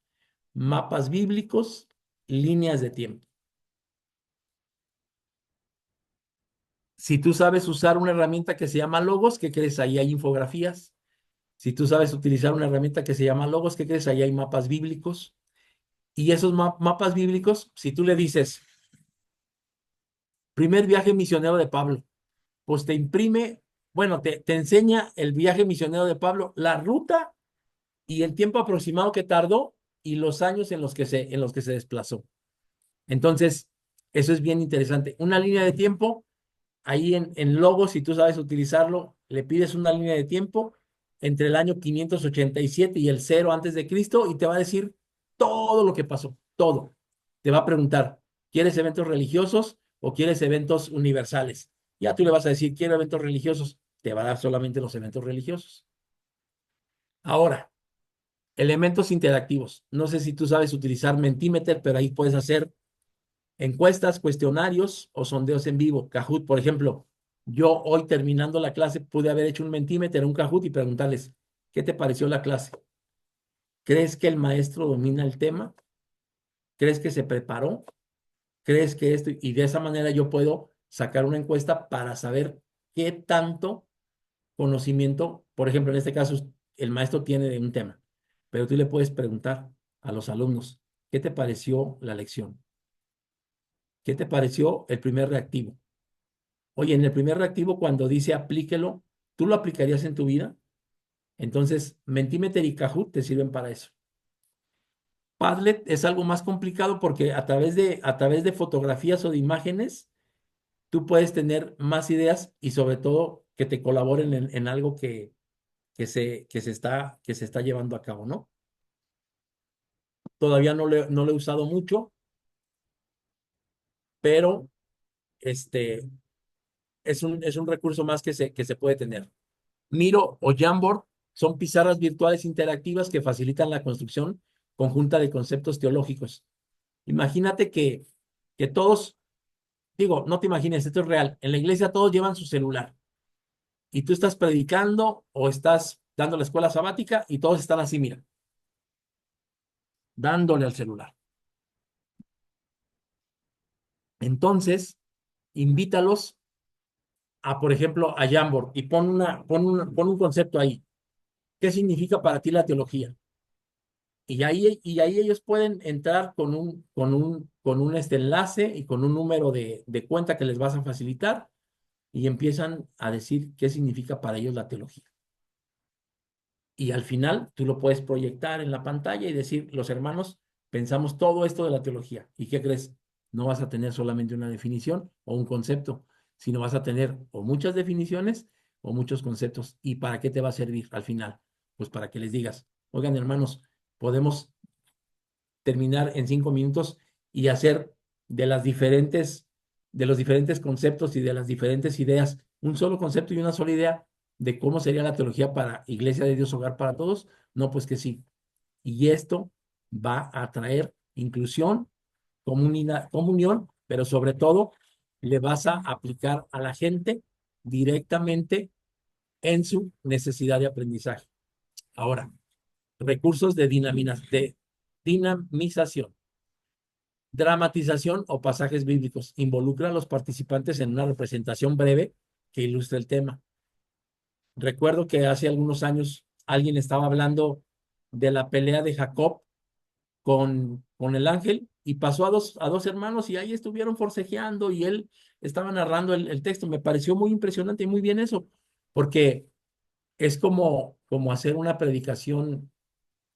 mapas bíblicos, líneas de tiempo. Si tú sabes usar una herramienta que se llama Logos, ¿qué crees? Ahí hay infografías. Si tú sabes utilizar una herramienta que se llama Logos, ¿qué crees? Ahí hay mapas bíblicos. Y esos mapas bíblicos, si tú le dices, primer viaje misionero de Pablo, pues te imprime, bueno, te enseña el viaje misionero de Pablo, la ruta y el tiempo aproximado que tardó y los años en los que se desplazó. Entonces, eso es bien interesante. Una línea de tiempo, ahí en Logos, si tú sabes utilizarlo, le pides una línea de tiempo entre el año 587 y el 0 antes de Cristo y te va a decir todo lo que pasó, todo. Te va a preguntar, ¿quieres eventos religiosos o quieres eventos universales? Ya tú le vas a decir, quiero eventos religiosos, te va a dar solamente los eventos religiosos. Ahora, elementos interactivos. No sé si tú sabes utilizar Mentimeter, pero ahí puedes hacer encuestas, cuestionarios o sondeos en vivo. Kahoot, por ejemplo, yo hoy terminando la clase pude haber hecho un Mentimeter, un Kahoot y preguntarles, ¿qué te pareció la clase? ¿Crees que el maestro domina el tema? ¿Crees que se preparó? ¿Crees que esto? Y de esa manera yo puedo sacar una encuesta para saber qué tanto conocimiento, por ejemplo, en este caso, el maestro tiene de un tema, pero tú le puedes preguntar a los alumnos, ¿qué te pareció la lección? ¿Qué te pareció el primer reactivo? Oye, en el primer reactivo, cuando dice aplíquelo, ¿tú lo aplicarías en tu vida? Entonces, Mentimeter y Kahoot te sirven para eso. Padlet es algo más complicado porque a través de fotografías o de imágenes, tú puedes tener más ideas y sobre todo que te colaboren en algo que se está llevando a cabo, ¿no? Todavía no lo he usado mucho, pero este, es un recurso más que se puede tener. Miro o Jamboard son pizarras virtuales interactivas que facilitan la construcción conjunta de conceptos teológicos. Imagínate que todos, digo, no te imagines, esto es real. En la iglesia todos llevan su celular y tú estás predicando o estás dando la escuela sabática y todos están así, mira, dándole al celular. Entonces, invítalos por ejemplo, a Jamboard y pon un concepto ahí. ¿Qué significa para ti la teología? Y ahí ellos pueden entrar con un enlace y con un número de cuenta que les vas a facilitar y empiezan a decir qué significa para ellos la teología. Y al final tú lo puedes proyectar en la pantalla y decir, los hermanos, pensamos todo esto de la teología. ¿Y qué crees? No vas a tener solamente una definición o un concepto, sino vas a tener o muchas definiciones o muchos conceptos. ¿Y para qué te va a servir al final? Pues para que les digas, oigan, hermanos, podemos terminar en 5 minutos y hacer de los diferentes conceptos y de las diferentes ideas un solo concepto y una sola idea de cómo sería la teología para Iglesia de Dios Hogar para Todos. No, pues que sí. Y esto va a traer inclusión, comunión, pero sobre todo le vas a aplicar a la gente directamente en su necesidad de aprendizaje. Ahora, recursos de dinamización. Dramatización o pasajes bíblicos. Involucra a los participantes en una representación breve que ilustre el tema. Recuerdo que hace algunos años alguien estaba hablando de la pelea de Jacob con el ángel y pasó a dos hermanos y ahí estuvieron forcejeando y él estaba narrando el texto. Me pareció muy impresionante y muy bien eso, porque es como hacer una predicación.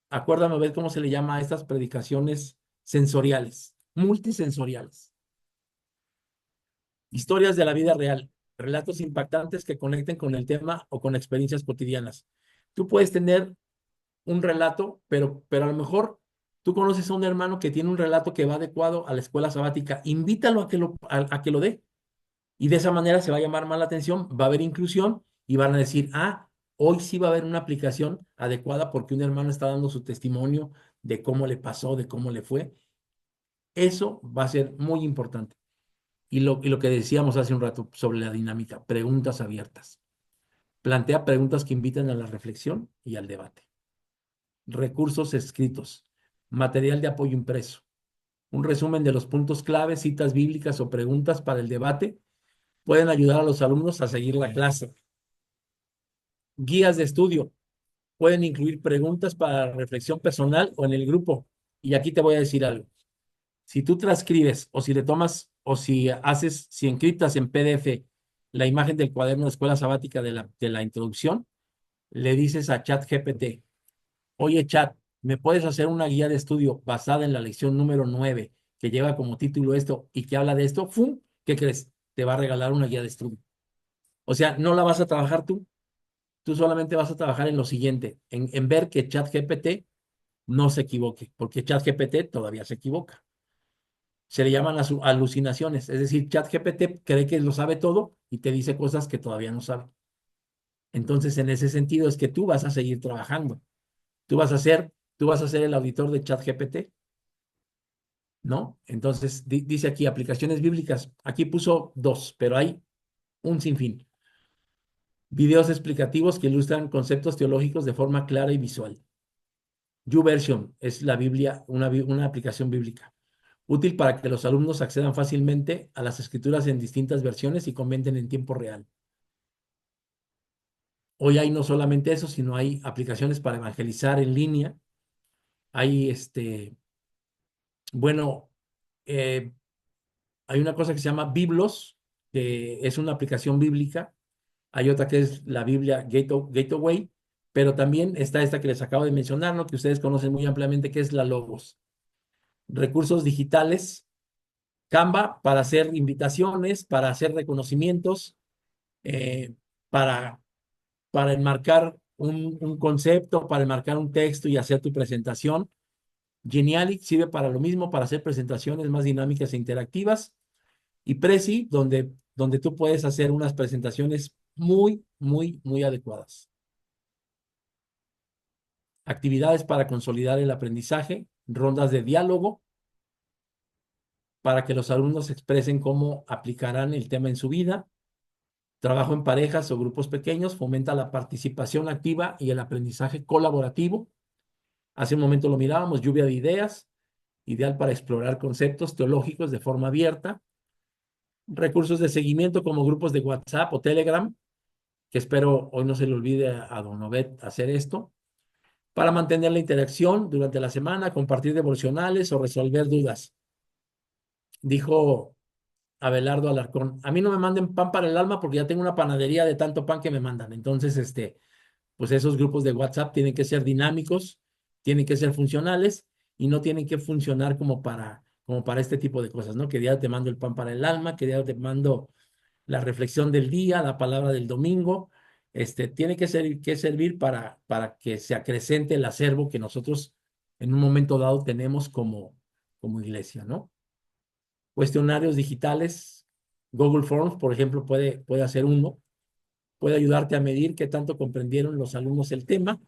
Acuérdame a ver cómo se le llama a estas predicaciones sensoriales, multisensoriales. Historias de la vida real, relatos impactantes que conecten con el tema o con experiencias cotidianas. Tú puedes tener un relato, pero a lo mejor tú conoces a un hermano que tiene un relato que va adecuado a la escuela sabática. Invítalo a que lo dé. Y de esa manera se va a llamar más la atención, va a haber inclusión y van a decir, hoy sí va a haber una aplicación adecuada porque un hermano está dando su testimonio de cómo le pasó, de cómo le fue. Eso va a ser muy importante. Y lo que decíamos hace un rato sobre la dinámica, preguntas abiertas. Plantea preguntas que inviten a la reflexión y al debate. Recursos escritos, material de apoyo impreso, un resumen de los puntos clave, citas bíblicas o preguntas para el debate pueden ayudar a los alumnos a seguir la clase. Guías de estudio pueden incluir preguntas para reflexión personal o en el grupo. Y aquí te voy a decir algo. Si tú transcribes o si le tomas o si encriptas en PDF la imagen del cuaderno de escuela sabática de la introducción, le dices a ChatGPT, oye Chat, ¿me puedes hacer una guía de estudio basada en la lección número 9 que lleva como título esto y que habla de esto? ¡Fum! ¿Qué crees? Te va a regalar una guía de estudio. O sea, no la vas a trabajar tú solamente vas a trabajar en lo siguiente, en ver que ChatGPT no se equivoque, porque ChatGPT todavía se equivoca. Se le llaman alucinaciones, es decir, ChatGPT cree que lo sabe todo y te dice cosas que todavía no sabe. Entonces, en ese sentido es que tú vas a seguir trabajando. tú vas a ser el auditor de ChatGPT, ¿no? Entonces, dice aquí aplicaciones bíblicas. Aquí puso dos, pero hay un sinfín. Videos explicativos que ilustran conceptos teológicos de forma clara y visual. YouVersion es la Biblia, una aplicación bíblica, útil para que los alumnos accedan fácilmente a las escrituras en distintas versiones y comenten en tiempo real. Hoy hay no solamente eso, sino hay aplicaciones para evangelizar en línea. Hay bueno, eh, hay una cosa que se llama Biblos, que es una aplicación bíblica. Hay otra que es la Biblia Gateway, pero también está esta que les acabo de mencionar, ¿no? Que ustedes conocen muy ampliamente, que es la Logos. Recursos digitales, Canva para hacer invitaciones, para hacer reconocimientos, eh, para, para enmarcar un concepto, para enmarcar un texto y hacer tu presentación. Genialic sirve para lo mismo, para hacer presentaciones más dinámicas e interactivas. Y Prezi, donde tú puedes hacer unas presentaciones muy, muy, muy adecuadas. Actividades para consolidar el aprendizaje, rondas de diálogo para que los alumnos expresen cómo aplicarán el tema en su vida. Trabajo en parejas o grupos pequeños fomenta la participación activa y el aprendizaje colaborativo. Hace un momento lo mirábamos, lluvia de ideas, ideal para explorar conceptos teológicos de forma abierta. Recursos de seguimiento como grupos de WhatsApp o Telegram, que espero hoy no se le olvide a don Obed hacer esto, para mantener la interacción durante la semana, compartir devocionales o resolver dudas. Dijo Abelardo Alarcón, a mí no me manden pan para el alma porque ya tengo una panadería de tanto pan que me mandan. Entonces, pues esos grupos de WhatsApp tienen que ser dinámicos, tienen que ser funcionales y no tienen que funcionar como para este tipo de cosas, ¿no? Que diario te mando el pan para el alma, que diario te mando la reflexión del día, la palabra del domingo. Tiene que servir para que se acrecente el acervo que nosotros en un momento dado tenemos como iglesia, ¿no? Cuestionarios digitales, Google Forms, por ejemplo, puede hacer uno, puede ayudarte a medir qué tanto comprendieron los alumnos el tema.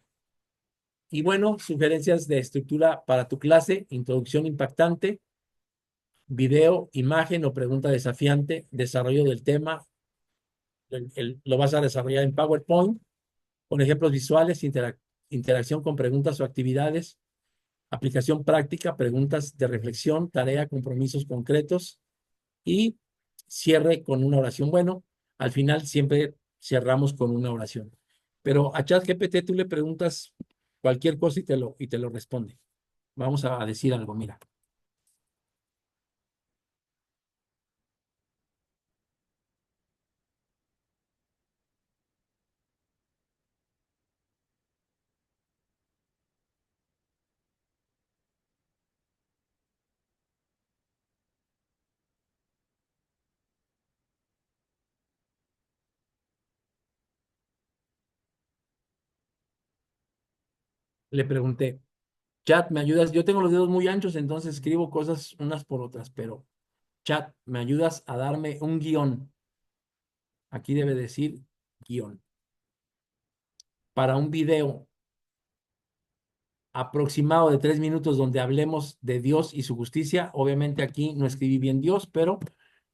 Y bueno, sugerencias de estructura para tu clase, introducción impactante, video, imagen o pregunta desafiante, desarrollo del tema, lo vas a desarrollar en PowerPoint, con ejemplos visuales, interacción con preguntas o actividades, aplicación práctica, preguntas de reflexión, tarea, compromisos concretos y cierre con una oración. Bueno, al final siempre cerramos con una oración. Pero a ChatGPT tú le preguntas cualquier cosa y te lo responde. Vamos a decir algo, mira. Le pregunté, Chat, ¿me ayudas? Yo tengo los dedos muy anchos, entonces escribo cosas unas por otras, pero Chat, ¿me ayudas a darme un guión? Aquí debe decir guión. Para un video aproximado de 3 minutos donde hablemos de Dios y su justicia. Obviamente aquí no escribí bien Dios, pero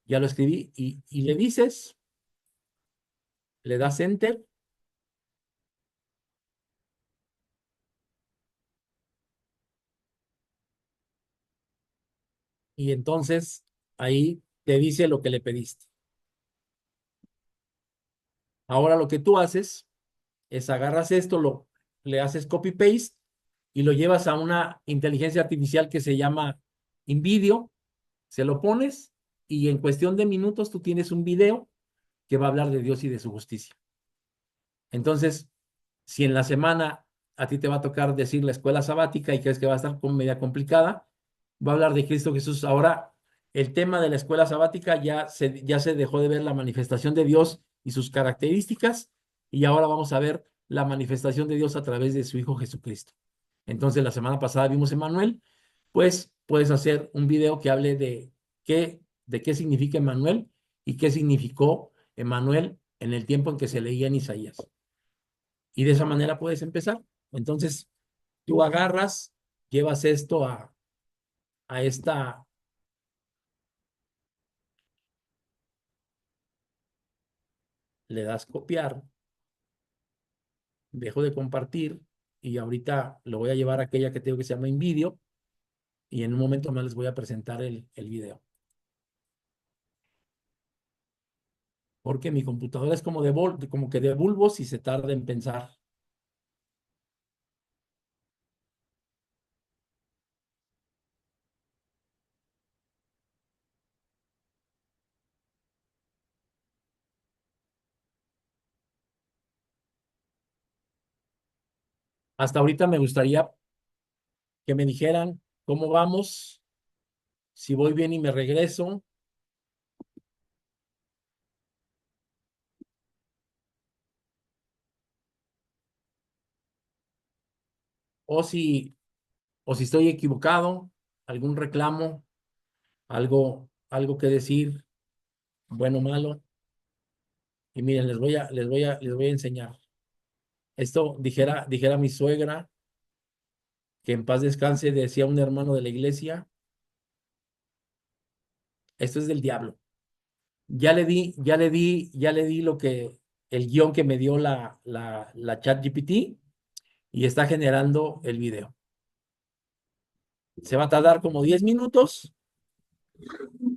ya lo escribí y le dices, le das enter y entonces ahí te dice lo que le pediste. Ahora lo que tú haces es agarras esto, le haces copy paste y lo llevas a una inteligencia artificial que se llama InVideo, se lo pones y en cuestión de minutos tú tienes un video que va a hablar de Dios y de su justicia. Entonces, si en la semana a ti te va a tocar decir la escuela sabática y crees que va a estar media complicada, va a hablar de Cristo Jesús. Ahora, el tema de la escuela sabática ya se dejó de ver la manifestación de Dios y sus características, y ahora vamos a ver la manifestación de Dios a través de su Hijo Jesucristo. Entonces, la semana pasada vimos Emmanuel, pues puedes hacer un video que hable de qué significa Emmanuel y qué significó Emmanuel en el tiempo en que se leía en Isaías. Y de esa manera puedes empezar. Entonces, Tú agarras, llevas esto a esta, le das copiar, dejo de compartir y ahorita lo voy a llevar a aquella que tengo que se llama InVideo y en un momento más les voy a presentar el video. Porque mi computadora es como como que de bulbos y se tarda en pensar. Hasta ahorita me gustaría que me dijeran cómo vamos, si voy bien y me regreso, o si, o si estoy equivocado, algún reclamo, algo que decir, bueno o malo. Y miren, les voy a enseñar. Esto dijera mi suegra, que en paz descanse, decía un hermano de la iglesia, esto es del diablo. Ya le di el guión que me dio la ChatGPT y está generando el video. Se va a tardar como 10 minutos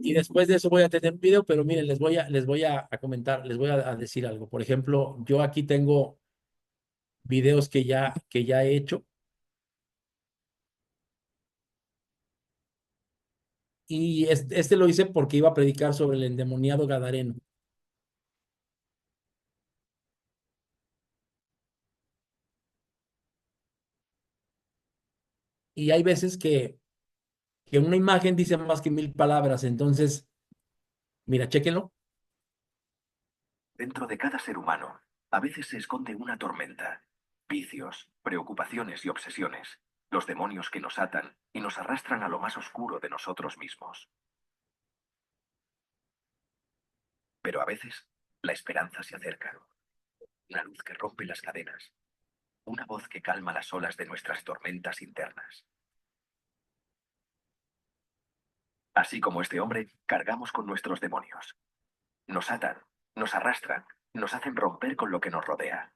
y después de eso voy a tener un video, pero miren, les voy a comentar, les voy a decir algo. Por ejemplo, yo aquí tengo videos que ya he hecho y este lo hice porque iba a predicar sobre el endemoniado gadareno. Y hay veces que una imagen dice más que 1000 palabras, entonces, mira, chéquenlo. Dentro de cada ser humano, a veces se esconde una tormenta, vicios, preocupaciones y obsesiones, los demonios que nos atan y nos arrastran a lo más oscuro de nosotros mismos. Pero a veces, la esperanza se acerca, una luz que rompe las cadenas, una voz que calma las olas de nuestras tormentas internas. Así como este hombre, cargamos con nuestros demonios. Nos atan, nos arrastran, nos hacen romper con lo que nos rodea.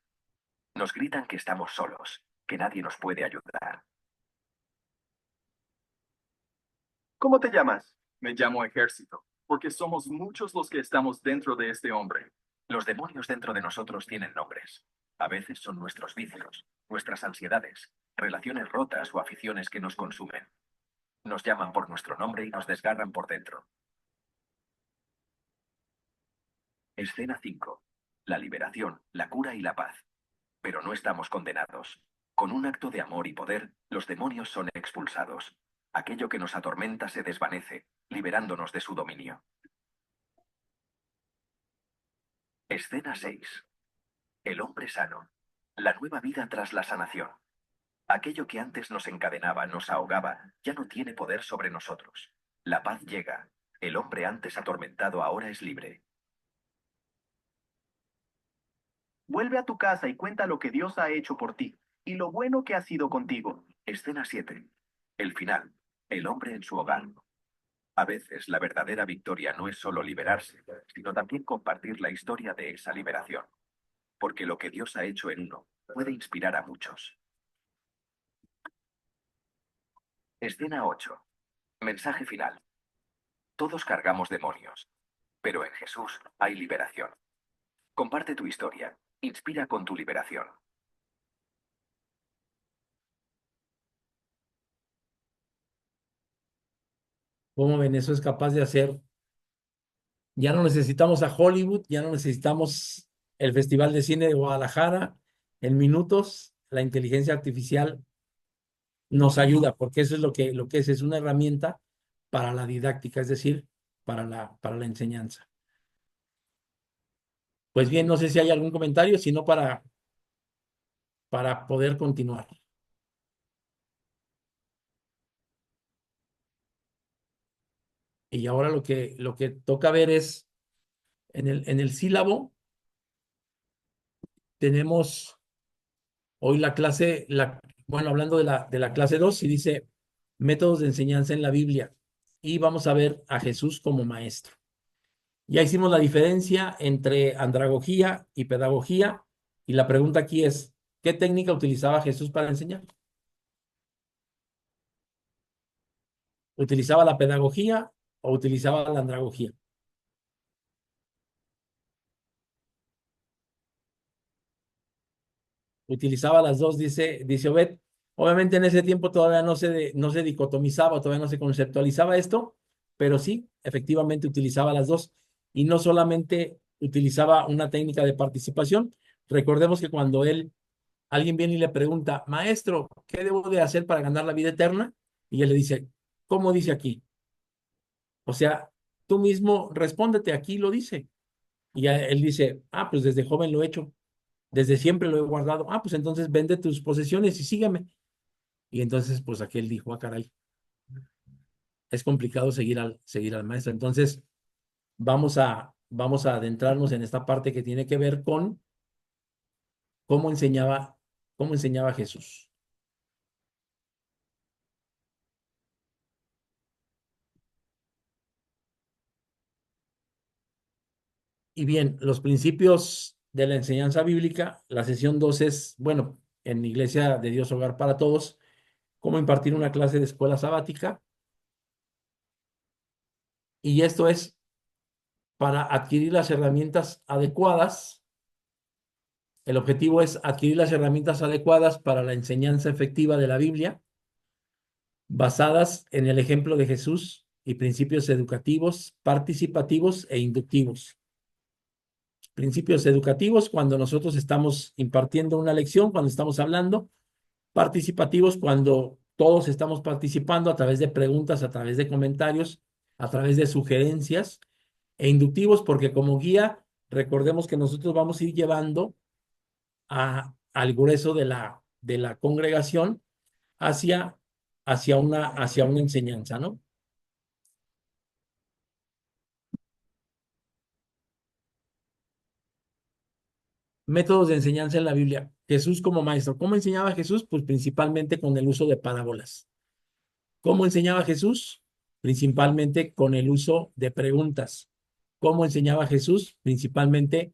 Nos gritan que estamos solos, que nadie nos puede ayudar. ¿Cómo te llamas? Me llamo Ejército, porque somos muchos los que estamos dentro de este hombre. Los demonios dentro de nosotros tienen nombres. A veces son nuestros vicios, nuestras ansiedades, relaciones rotas o aficiones que nos consumen. Nos llaman por nuestro nombre y nos desgarran por dentro. Escena 5. La liberación, la cura y la paz. Pero no estamos condenados. Con un acto de amor y poder, los demonios son expulsados. Aquello que nos atormenta se desvanece, liberándonos de su dominio. Escena 6. El hombre sano. La nueva vida tras la sanación. Aquello que antes nos encadenaba, nos ahogaba, ya no tiene poder sobre nosotros. La paz llega. El hombre antes atormentado ahora es libre. Vuelve a tu casa y cuenta lo que Dios ha hecho por ti y lo bueno que ha sido contigo. Escena 7. El final. El hombre en su hogar. A veces la verdadera victoria no es solo liberarse, sino también compartir la historia de esa liberación. Porque lo que Dios ha hecho en uno puede inspirar a muchos. Escena 8. Mensaje final. Todos cargamos demonios, pero en Jesús hay liberación. Comparte tu historia. Inspira con tu liberación. ¿Cómo ven? Eso es capaz de hacer. Ya no necesitamos a Hollywood, ya no necesitamos el Festival de Cine de Guadalajara. En minutos, la inteligencia artificial nos ayuda, porque eso es lo que es una herramienta para la didáctica, es decir, para la enseñanza. Pues bien, no sé si hay algún comentario, sino para poder continuar. Y ahora lo que toca ver es, en el sílabo tenemos Hoy la clase, bueno, hablando de la clase 2, sí dice métodos de enseñanza en la Biblia y vamos a ver a Jesús como maestro. Ya hicimos la diferencia entre andragogía y pedagogía y la pregunta aquí es, ¿qué técnica utilizaba Jesús para enseñar? ¿Utilizaba la pedagogía o utilizaba la andragogía? Utilizaba las dos, dice Obed. Obviamente en ese tiempo todavía no se dicotomizaba, todavía no se conceptualizaba esto, pero sí, efectivamente utilizaba las dos. Y no solamente utilizaba una técnica de participación. Recordemos que cuando alguien viene y le pregunta, maestro, ¿qué debo de hacer para ganar la vida eterna? Y él le dice, ¿cómo dice aquí? O sea, tú mismo respóndete, aquí lo dice. Y él dice, pues desde joven lo he hecho, desde siempre lo he guardado. Pues entonces vende tus posesiones y sígueme. Y entonces, pues aquel dijo, caray, es complicado seguir al maestro. Entonces, vamos a adentrarnos en esta parte que tiene que ver con cómo enseñaba, cómo enseñaba Jesús. Y bien, los principios de la enseñanza bíblica, la sesión 2 es, bueno, en Iglesia de Dios Hogar para Todos, cómo impartir una clase de escuela sabática. Y esto es para adquirir las herramientas adecuadas. El objetivo es adquirir las herramientas adecuadas para la enseñanza efectiva de la Biblia, basadas en el ejemplo de Jesús y principios educativos, participativos e inductivos. Principios educativos cuando nosotros estamos impartiendo una lección, cuando estamos hablando, participativos cuando todos estamos participando a través de preguntas, a través de comentarios, a través de sugerencias, e inductivos porque como guía, recordemos que nosotros vamos a ir llevando al grueso de la congregación hacia, hacia una enseñanza, ¿no? Métodos de enseñanza en la Biblia. Jesús como maestro. ¿Cómo enseñaba Jesús? Pues principalmente con el uso de parábolas. ¿Cómo enseñaba Jesús? Principalmente con el uso de preguntas. ¿Cómo enseñaba Jesús? Principalmente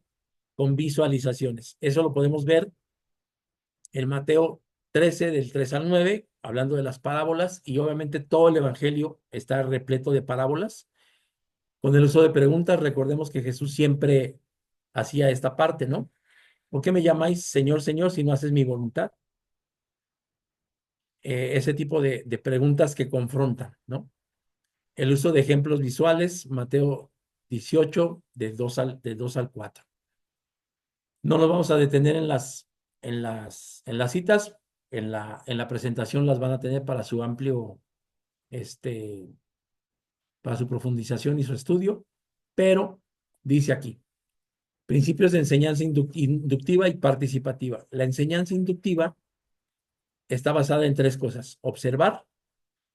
con visualizaciones. Eso lo podemos ver en Mateo 13, del 3 al 9, hablando de las parábolas, y obviamente todo el Evangelio está repleto de parábolas. Con el uso de preguntas, recordemos que Jesús siempre hacía esta parte, ¿no? ¿Por qué me llamáis Señor, Señor, si no haces mi voluntad? Ese tipo de preguntas que confrontan, ¿no? El uso de ejemplos visuales, Mateo 18, de 2 al 4. No nos vamos a detener en las citas, en la presentación las van a tener para su amplio, para su profundización y su estudio, pero dice aquí, principios de enseñanza inductiva y participativa. La enseñanza inductiva está basada en tres cosas: observar,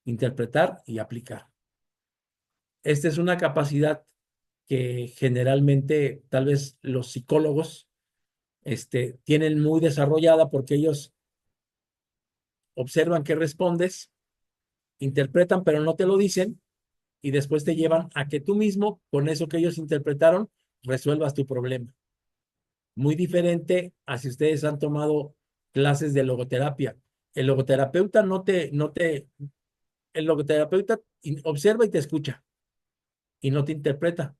interpretar y aplicar. Esta es una capacidad que generalmente tal vez los psicólogos tienen muy desarrollada porque ellos observan qué respondes, interpretan, pero no te lo dicen y después te llevan a que tú mismo, con eso que ellos interpretaron, resuelvas tu problema. Muy diferente a si ustedes han tomado clases de logoterapia. El logoterapeuta el logoterapeuta observa y te escucha y no te interpreta,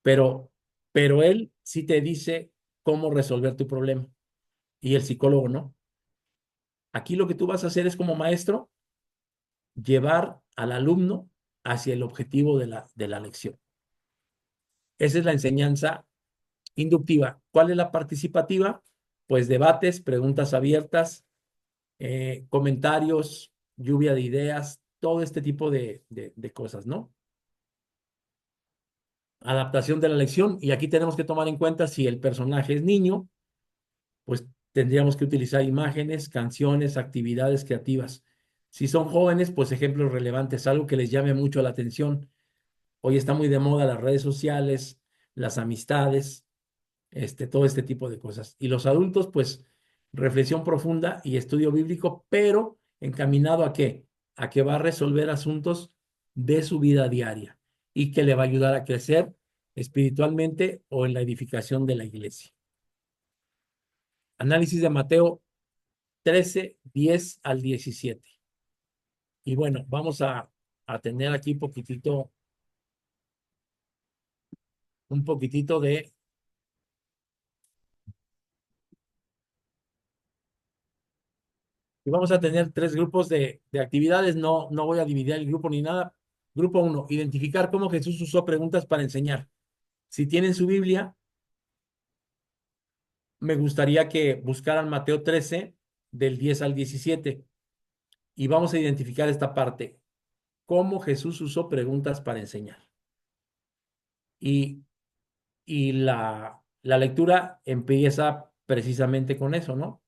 pero, pero él sí te dice cómo resolver tu problema y el psicólogo no. Aquí lo que tú vas a hacer es como maestro, llevar al alumno hacia el objetivo de la lección. Esa es la enseñanza inductiva. ¿Cuál es la participativa? Pues debates, preguntas abiertas, comentarios, lluvia de ideas, todo este tipo de cosas, ¿no? Adaptación de la lección. Y aquí tenemos que tomar en cuenta si el personaje es niño, pues tendríamos que utilizar imágenes, canciones, actividades creativas. Si son jóvenes, pues ejemplos relevantes, algo que les llame mucho la atención. Hoy está muy de moda las redes sociales, las amistades, todo este tipo de cosas. Y los adultos, pues reflexión profunda y estudio bíblico, pero encaminado ¿a qué? A que va a resolver asuntos de su vida diaria y que le va a ayudar a crecer espiritualmente o en la edificación de la iglesia. Análisis de Mateo 13, 10 al 17. Y bueno, vamos a tener aquí un poquitito de. Y vamos a tener tres grupos de actividades. No voy a dividir el grupo ni nada. Grupo uno, identificar cómo Jesús usó preguntas para enseñar. Si tienen su Biblia, me gustaría que buscaran Mateo 13, del 10 al 17. Y vamos a identificar esta parte, cómo Jesús usó preguntas para enseñar. Y, y la lectura empieza precisamente con eso, ¿no?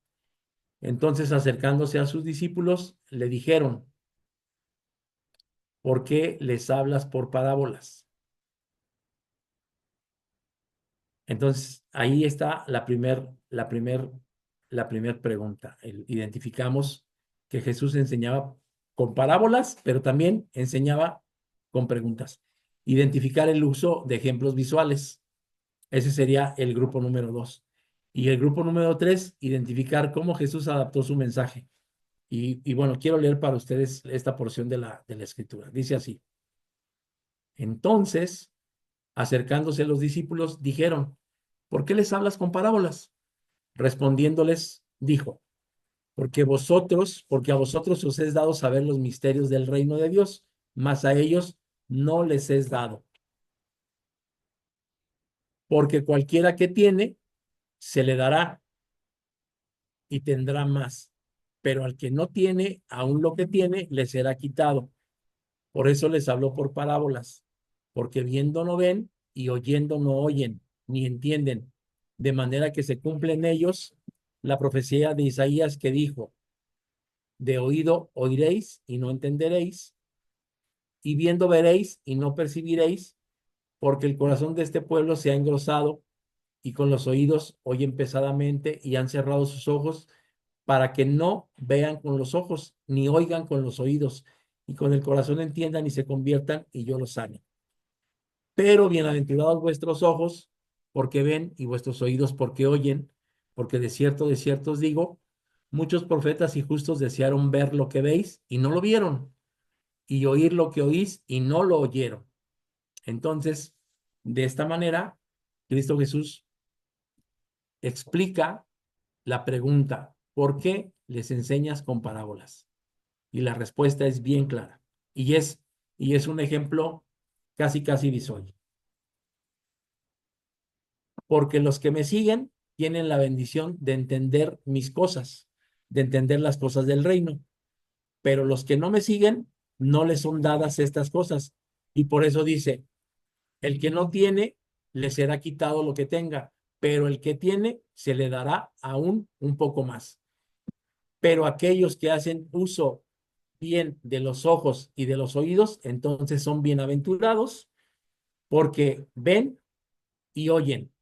Entonces, acercándose a sus discípulos, le dijeron, ¿por qué les hablas por parábolas? Entonces, ahí está la primer pregunta. Identificamos que Jesús enseñaba con parábolas, pero también enseñaba con preguntas. Identificar el uso de ejemplos visuales. Ese sería el grupo número 2. Y el grupo número 3, identificar cómo Jesús adaptó su mensaje. Y bueno, quiero leer para ustedes esta porción de la escritura. Dice así. Entonces, acercándose los discípulos, dijeron, ¿por qué les hablas con parábolas? Respondiéndoles, dijo, porque a vosotros os es dado saber los misterios del reino de Dios, mas a ellos no les es dado. Porque cualquiera que tiene, se le dará y tendrá más. Pero al que no tiene, aún lo que tiene, le será quitado. Por eso les habló por parábolas, porque viendo no ven y oyendo no oyen, ni entienden, de manera que se cumple en ellos la profecía de Isaías que dijo, de oído oiréis y no entenderéis, y viendo veréis y no percibiréis, porque el corazón de este pueblo se ha engrosado y con los oídos oyen pesadamente y han cerrado sus ojos para que no vean con los ojos, ni oigan con los oídos, y con el corazón entiendan y se conviertan y yo los sane. Pero bienaventurados vuestros ojos porque ven y vuestros oídos porque oyen, porque de cierto os digo, muchos profetas y justos desearon ver lo que veis y no lo vieron, y oír lo que oís y no lo oyeron. Entonces, de esta manera, Cristo Jesús explica la pregunta, ¿por qué les enseñas con parábolas? Y la respuesta es bien clara. Y es un ejemplo casi visual. Porque los que me siguen tienen la bendición de entender mis cosas, de entender las cosas del reino. Pero los que no me siguen, no les son dadas estas cosas. Y por eso dice, el que no tiene, le será quitado lo que tenga, pero el que tiene, se le dará aún un poco más. Pero aquellos que hacen uso bien de los ojos y de los oídos, entonces son bienaventurados porque ven y oyen.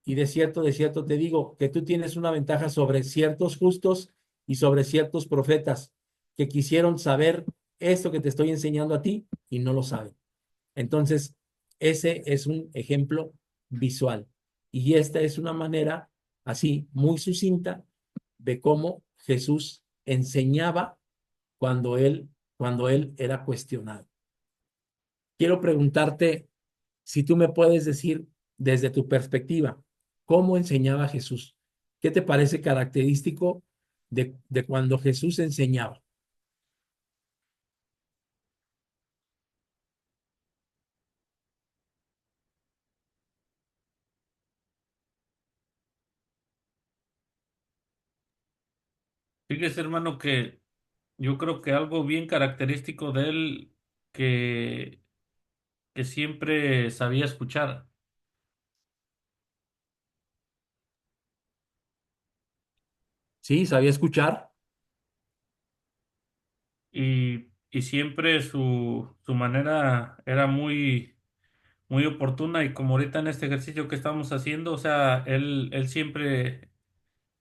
Y de cierto te digo que tú tienes una ventaja sobre ciertos justos y sobre ciertos profetas que quisieron saber esto que te estoy enseñando a ti y no lo saben. Entonces, ese es un ejemplo visual. Y esta es una manera así muy sucinta de cómo Jesús enseñaba cuando él era cuestionado. Quiero preguntarte si tú me puedes decir desde tu perspectiva, ¿cómo enseñaba Jesús? ¿Qué te parece característico de cuando Jesús enseñaba? Fíjese, hermano, que yo creo que algo bien característico de él que, que siempre sabía escuchar ¿Sí? ¿Sabía escuchar? y siempre su manera era muy oportuna y como ahorita en este ejercicio que estamos haciendo, o sea, él siempre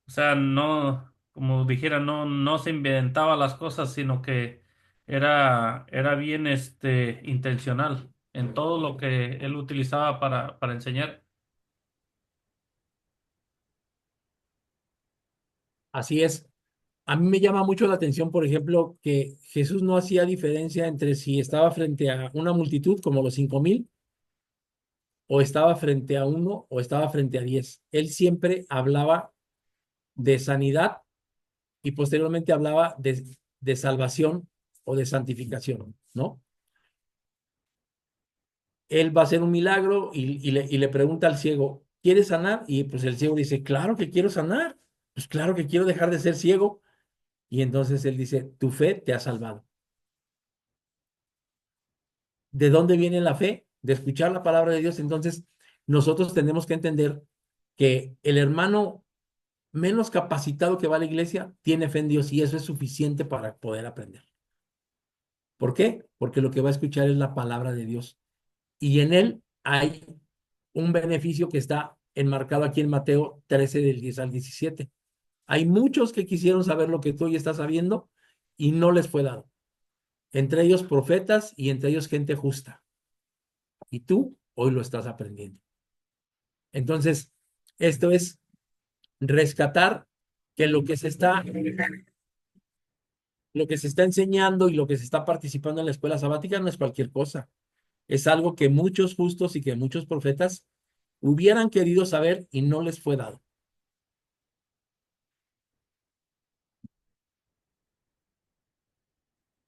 O sea, no, como dijera, no se inventaba las cosas, sino que era bien intencional en todo lo que él utilizaba para enseñar. Así es. A mí me llama mucho la atención, por ejemplo, que Jesús no hacía diferencia entre si estaba frente a una multitud como los 5,000, o estaba frente a uno, o estaba frente a 10. Él siempre hablaba de sanidad y posteriormente hablaba de salvación o de santificación, ¿no? Él va a hacer un milagro y le pregunta al ciego, ¿quieres sanar? Y pues el ciego dice, claro que quiero sanar, pues claro que quiero dejar de ser ciego. Y entonces él dice, tu fe te ha salvado. ¿De dónde viene la fe? De escuchar la palabra de Dios. Entonces, nosotros tenemos que entender que el hermano menos capacitado que va a la iglesia tiene fe en Dios y eso es suficiente para poder aprender. ¿Por qué? Porque lo que va a escuchar es la palabra de Dios y en él hay un beneficio que está enmarcado aquí en Mateo 13 del 10 al 17. Hay muchos que quisieron saber lo que tú hoy estás sabiendo y no les fue dado. Entre ellos profetas y entre ellos gente justa. Y tú hoy lo estás aprendiendo. Entonces, esto es rescatar que lo que se está enseñando y lo que se está participando en la escuela sabática no es cualquier cosa. Es algo que muchos justos y que muchos profetas hubieran querido saber y no les fue dado.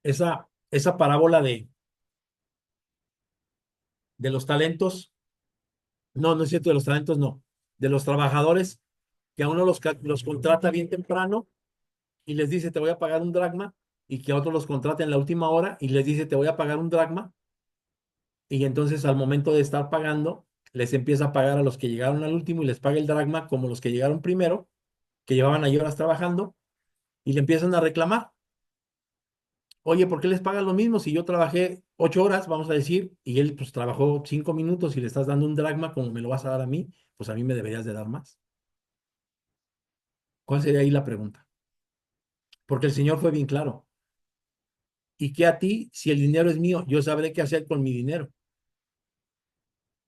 Esa parábola de los talentos, no, no es cierto, de los talentos no, de los trabajadores que a uno los contrata bien temprano y les dice, te voy a pagar un dracma, y que a otros los contrata en la última hora y les dice, te voy a pagar un dracma, y entonces al momento de estar pagando, les empieza a pagar a los que llegaron al último y les paga el dracma como los que llegaron primero, que llevaban ahí horas trabajando, y le empiezan a reclamar. Oye, ¿por qué les pagan lo mismo si yo trabajé 8 horas, vamos a decir, y él pues trabajó 5 minutos y le estás dando un dracma como me lo vas a dar a mí? Pues a mí me deberías de dar más. ¿Cuál sería ahí la pregunta? Porque el Señor fue bien claro. ¿Y qué a ti si el dinero es mío? Yo sabré qué hacer con mi dinero.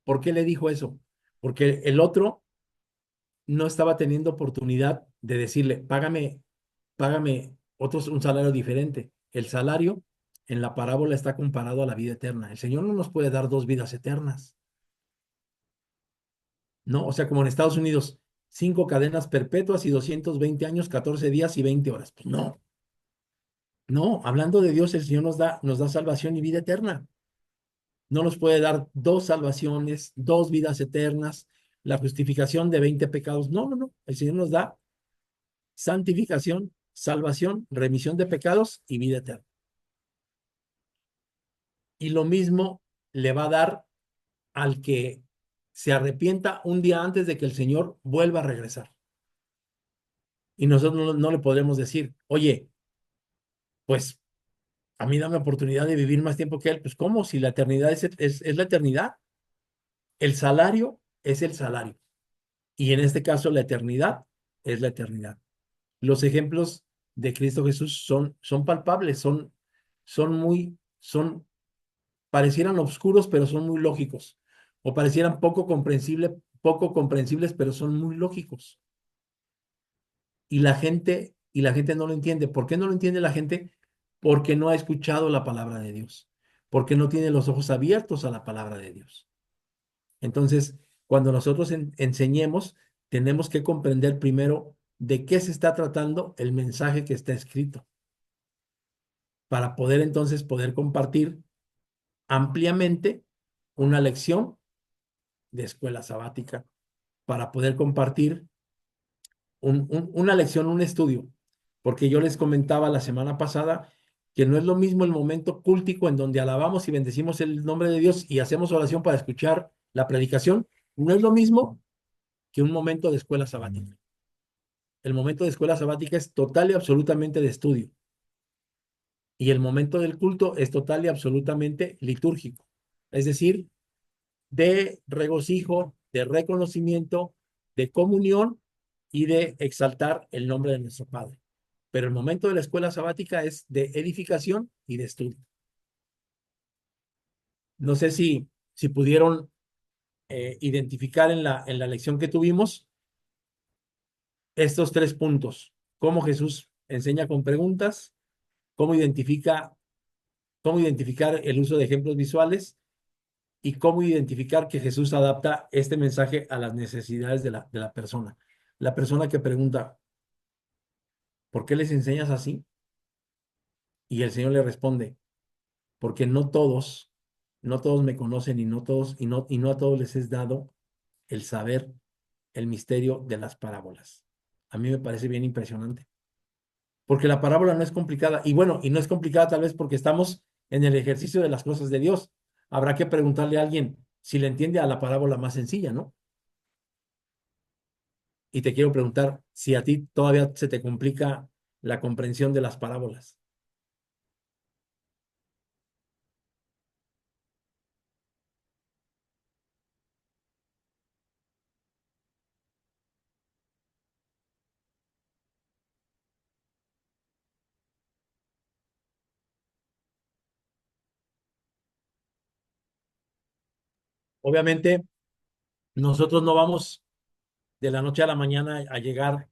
¿Por qué le dijo eso? Porque el otro no estaba teniendo oportunidad de decirle, págame un salario diferente. El salario en la parábola está comparado a la vida eterna. El Señor no nos puede dar dos vidas eternas, ¿no? O sea, como en Estados Unidos, 5 cadenas perpetuas y 220 años, 14 días y 20 horas. Pues no, no, hablando de Dios, el Señor nos da salvación y vida eterna. No nos puede dar dos salvaciones, dos vidas eternas, la justificación de 20 pecados. No, no, no. El Señor nos da santificación, salvación, remisión de pecados y vida eterna. Y lo mismo le va a dar al que se arrepienta un día antes de que el Señor vuelva a regresar. Y nosotros no le podremos decir, oye, pues a mí dame oportunidad de vivir más tiempo que Él. Pues ¿cómo? Si la eternidad es la eternidad. El salario es el salario. Y en este caso la eternidad es la eternidad. Los ejemplos de Cristo Jesús son palpables, parecieran oscuros, pero son muy lógicos. O parecieran poco comprensibles, pero son muy lógicos. Y la gente no lo entiende. ¿Por qué no lo entiende la gente? Porque no ha escuchado la palabra de Dios. Porque no tiene los ojos abiertos a la palabra de Dios. Entonces, cuando nosotros enseñemos, tenemos que comprender primero de qué se está tratando el mensaje que está escrito, para poder entonces poder compartir ampliamente una lección de escuela sabática, para poder compartir una lección, un estudio, porque yo les comentaba la semana pasada que no es lo mismo el momento cúltico en donde alabamos y bendecimos el nombre de Dios y hacemos oración para escuchar la predicación, no es lo mismo que un momento de escuela sabática. El momento de escuela sabática es total y absolutamente de estudio. Y el momento del culto es total y absolutamente litúrgico. Es decir, de regocijo, de reconocimiento, de comunión y de exaltar el nombre de nuestro Padre. Pero el momento de la escuela sabática es de edificación y de estudio. No sé si pudieron identificar en la lección que tuvimos estos tres puntos. Cómo Jesús enseña con preguntas, cómo cómo identificar el uso de ejemplos visuales y cómo identificar que Jesús adapta este mensaje a las necesidades de de la persona. La persona que pregunta, ¿por qué les enseñas así? Y el Señor le responde, porque no todos me conocen y y no a todos les es dado el saber el misterio de las parábolas. A mí me parece bien impresionante, porque la parábola no es complicada y bueno, y no es complicada tal vez porque estamos en el ejercicio de las cosas de Dios. Habrá que preguntarle a alguien si le entiende a la parábola más sencilla, ¿no? Y te quiero preguntar si a ti todavía se te complica la comprensión de las parábolas. Obviamente, nosotros no vamos de la noche a la mañana a llegar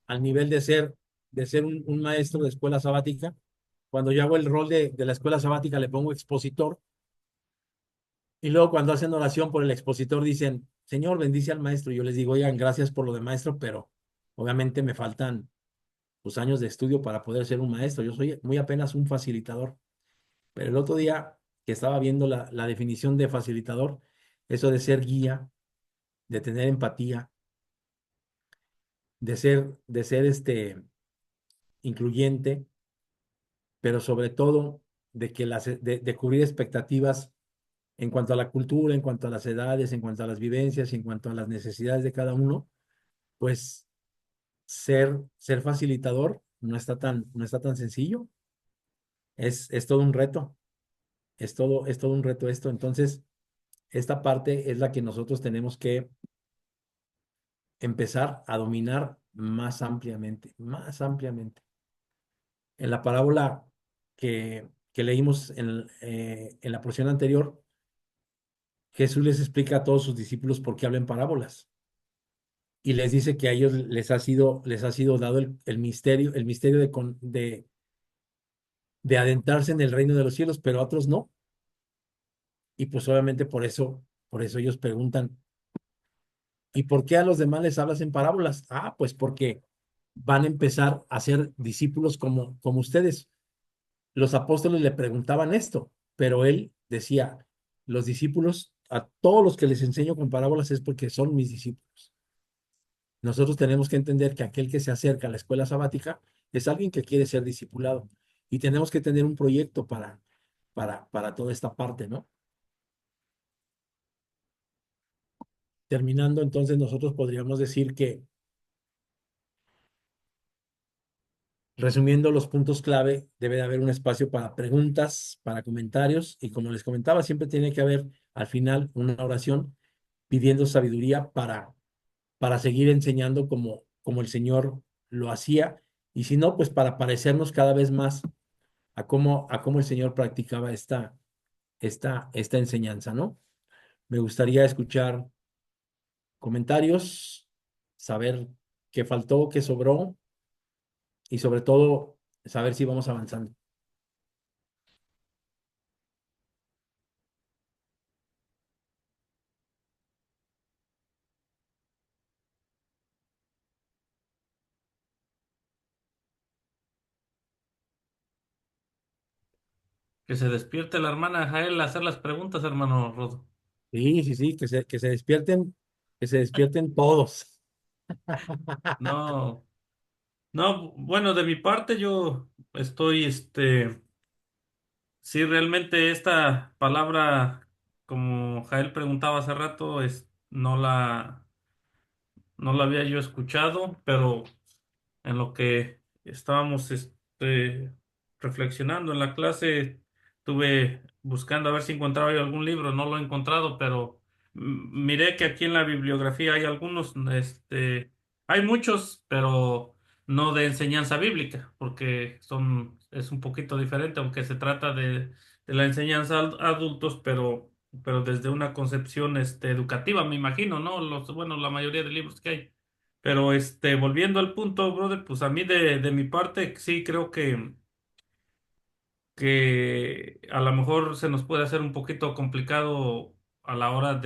al nivel de ser un maestro de escuela sabática. Cuando yo hago el rol de la escuela sabática, le pongo expositor. Y luego cuando hacen oración por el expositor, dicen, Señor, bendice al maestro. Yo les digo, oigan, gracias por lo de maestro, pero obviamente me faltan pues, años de estudio para poder ser un maestro. Yo soy muy apenas un facilitador. Pero el otro día que estaba viendo la definición de facilitador, eso de ser guía, de tener empatía, de ser incluyente, pero sobre todo de cubrir expectativas en cuanto a la cultura, en cuanto a las edades, en cuanto a las vivencias, en cuanto a las necesidades de cada uno, pues ser facilitador no está tan sencillo. Es todo un reto, es todo un reto esto. Entonces, esta parte es la que nosotros tenemos que empezar a dominar más ampliamente, más ampliamente. En la parábola que leímos en la porción anterior, Jesús les explica a todos sus discípulos por qué hablan parábolas y les dice que a ellos les ha sido dado el misterio de adentrarse en el reino de los cielos, pero a otros no. Y pues obviamente por eso ellos preguntan, ¿y por qué a los demás les hablas en parábolas? Ah, pues porque van a empezar a ser discípulos como ustedes. Los apóstoles le preguntaban esto, pero él decía, los discípulos, a todos los que les enseño con parábolas es porque son mis discípulos. Nosotros tenemos que entender que aquel que se acerca a la escuela sabática es alguien que quiere ser discipulado y tenemos que tener un proyecto para toda esta parte, ¿no? Terminando, entonces nosotros podríamos decir que, resumiendo los puntos clave, debe de haber un espacio para preguntas, para comentarios y como les comentaba, siempre tiene que haber al final una oración pidiendo sabiduría para seguir enseñando como el Señor lo hacía y si no, pues para parecernos cada vez más a cómo el Señor practicaba esta enseñanza, ¿no? Me gustaría escuchar comentarios, saber qué faltó, qué sobró y sobre todo saber si vamos avanzando. Que se despierte la hermana Jael a hacer las preguntas, hermano Rodo. Sí, sí, sí, que se despierten todos. No, no, bueno, de mi parte yo estoy, sí, realmente esta palabra, como Jael preguntaba hace rato, no la había yo escuchado, pero en lo que estábamos, reflexionando en la clase, estuve buscando a ver si encontraba yo algún libro, no lo he encontrado, pero miré que aquí en la bibliografía hay algunos, Hay muchos, pero no de enseñanza bíblica, porque es un poquito diferente, aunque se trata de la enseñanza a adultos, pero desde una concepción educativa, me imagino, ¿no? Bueno, la mayoría de libros que hay. Pero volviendo al punto, brother, pues a mí de mi parte sí creo que a lo mejor se nos puede hacer un poquito complicado a la hora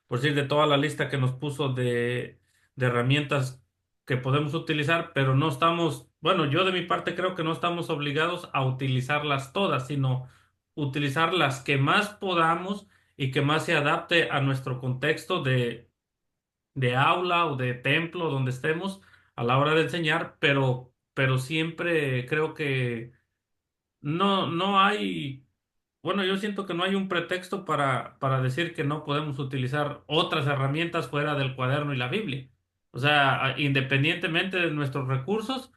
por decir, de toda la lista que nos puso de herramientas que podemos utilizar, pero no estamos, bueno, yo de mi parte creo que no estamos obligados a utilizarlas todas, sino utilizar las que más podamos y que más se adapte a nuestro contexto de aula o de templo donde estemos a la hora de enseñar, pero siempre creo que no hay, bueno, yo siento que no hay un pretexto para decir que no podemos utilizar otras herramientas fuera del cuaderno y la Biblia. O sea, independientemente de nuestros recursos,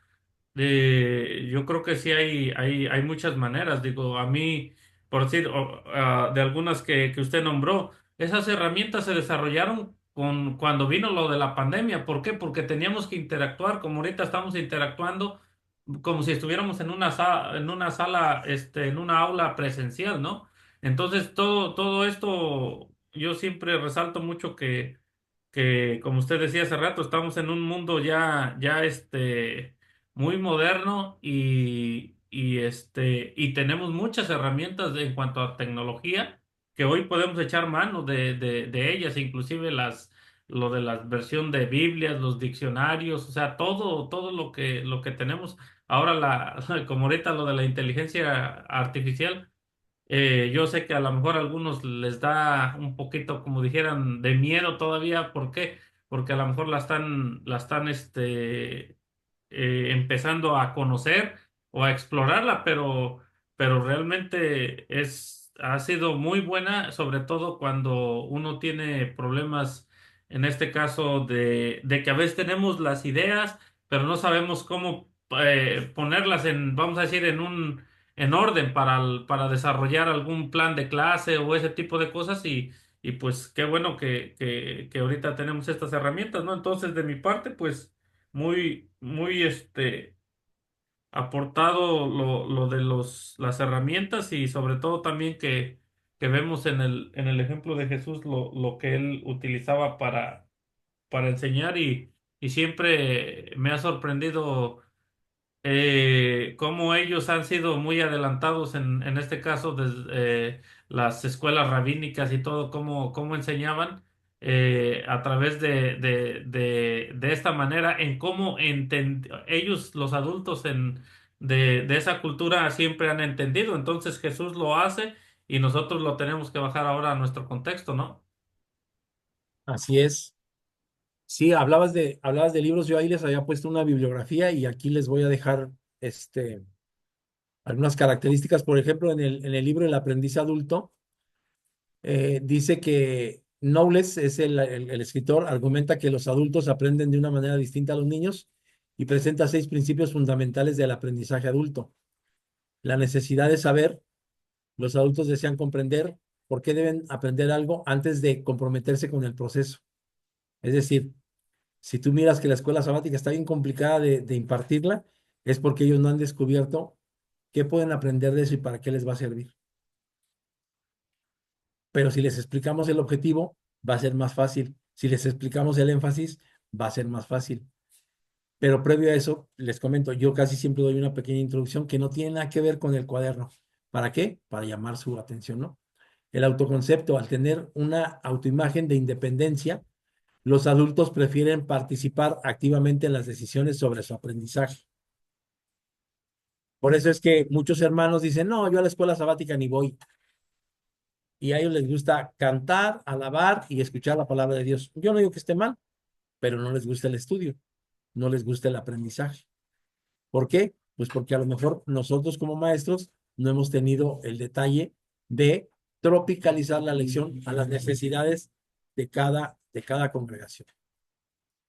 yo creo que sí hay muchas maneras. Digo, a mí, por decir, de algunas que usted nombró, esas herramientas se desarrollaron cuando vino lo de la pandemia. ¿Por qué? Porque teníamos que interactuar, como ahorita estamos interactuando, como si estuviéramos en una sala, en una aula presencial, ¿no? Entonces, todo esto, yo siempre resalto mucho que, como usted decía hace rato, estamos en un mundo ya muy moderno y tenemos muchas herramientas en cuanto a tecnología que hoy podemos echar mano de ellas, inclusive lo de la versión de Biblias, los diccionarios, o sea, todo lo que tenemos. Ahora, como ahorita lo de la inteligencia artificial. Yo sé que a lo mejor a algunos les da un poquito, como dijeran, de miedo todavía. ¿Por qué? Porque a lo mejor la están empezando a conocer o a explorarla, pero realmente ha sido muy buena, sobre todo cuando uno tiene problemas, en este caso, de que a veces tenemos las ideas, pero no sabemos cómo ponerlas vamos a decir, en orden para desarrollar algún plan de clase o ese tipo de cosas y pues qué bueno que ahorita tenemos estas herramientas, ¿no? Entonces, de mi parte, pues muy aportado lo de las herramientas y sobre todo también que vemos en el ejemplo de Jesús lo que él utilizaba para enseñar y siempre me ha sorprendido cómo ellos han sido muy adelantados en este caso, las escuelas rabínicas y todo, cómo enseñaban a través de esta manera, en cómo ellos, los adultos de esa cultura, siempre han entendido. Entonces Jesús lo hace y nosotros lo tenemos que bajar ahora a nuestro contexto, ¿no? Así es. Sí, hablabas de libros, yo ahí les había puesto una bibliografía y aquí les voy a dejar este, algunas características. Por ejemplo, en el libro El aprendiz adulto, dice que Knowles es el escritor, argumenta que los adultos aprenden de una manera distinta a los niños y presenta 6 principios fundamentales del aprendizaje adulto. La necesidad de saber, los adultos desean comprender por qué deben aprender algo antes de comprometerse con el proceso. Es decir, si tú miras que la escuela sabática está bien complicada de impartirla, es porque ellos no han descubierto qué pueden aprender de eso y para qué les va a servir. Pero si les explicamos el objetivo, va a ser más fácil. Si les explicamos el énfasis, va a ser más fácil. Pero previo a eso, les comento, yo casi siempre doy una pequeña introducción que no tiene nada que ver con el cuaderno. ¿Para qué? Para llamar su atención, ¿no? El autoconcepto, al tener una autoimagen de independencia, los adultos prefieren participar activamente en las decisiones sobre su aprendizaje. Por eso es que muchos hermanos dicen, no, yo a la escuela sabática ni voy. Y a ellos les gusta cantar, alabar y escuchar la palabra de Dios. Yo no digo que esté mal, pero no les gusta el estudio, no les gusta el aprendizaje. ¿Por qué? Pues porque a lo mejor nosotros como maestros no hemos tenido el detalle de tropicalizar la lección a las necesidades de cada congregación.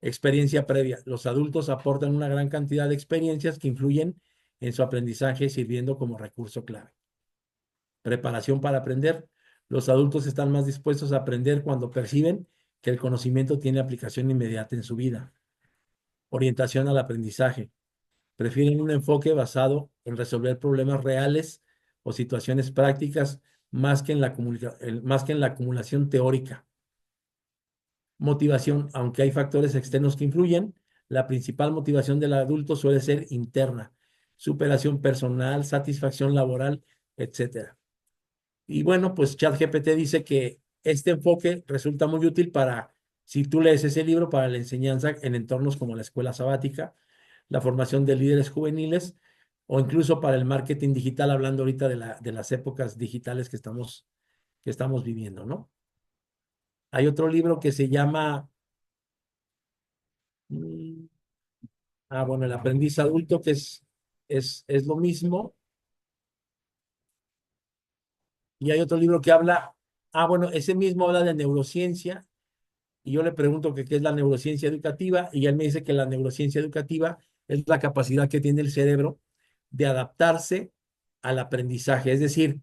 Experiencia previa. Los adultos aportan una gran cantidad de experiencias que influyen en su aprendizaje, sirviendo como recurso clave. Preparación para aprender. Los adultos están más dispuestos a aprender cuando perciben que el conocimiento tiene aplicación inmediata en su vida. Orientación al aprendizaje. Prefieren un enfoque basado en resolver problemas reales o situaciones prácticas más que en más que en la acumulación teórica. Motivación, aunque hay factores externos que influyen, la principal motivación del adulto suele ser interna, superación personal, satisfacción laboral, etcétera. Y bueno, pues ChatGPT dice que este enfoque resulta muy útil para, si tú lees ese libro, para la enseñanza en entornos como la escuela sabática, la formación de líderes juveniles o incluso para el marketing digital, hablando ahorita de las épocas digitales que estamos viviendo, ¿no? Hay otro libro que se llama, mm, bueno, El aprendiz adulto, que es lo mismo. Y hay otro libro que habla, bueno, ese mismo habla de neurociencia. Y yo le pregunto que qué es la neurociencia educativa y él me dice que la neurociencia educativa es la capacidad que tiene el cerebro de adaptarse al aprendizaje. Es decir,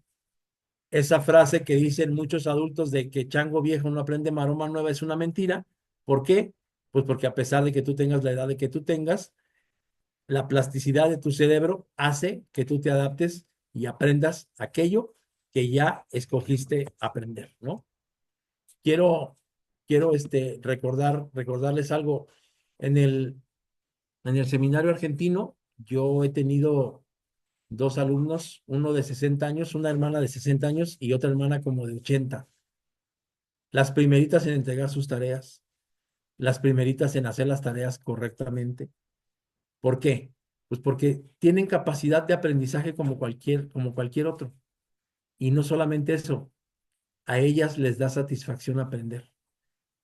esa frase que dicen muchos adultos de que chango viejo no aprende maroma nueva es una mentira. ¿Por qué? Pues porque a pesar de que tú tengas la edad de que tú tengas, la plasticidad de tu cerebro hace que tú te adaptes y aprendas aquello que ya escogiste aprender, ¿no? Quiero, quiero recordarles algo. En en el seminario argentino, yo he tenido dos alumnos, uno de 60 años, una hermana de 60 años y otra hermana como de 80. Las primeritas en entregar sus tareas, las primeritas en hacer las tareas correctamente. ¿Por qué? Pues porque tienen capacidad de aprendizaje como cualquier otro. Y no solamente eso, a ellas les da satisfacción aprender.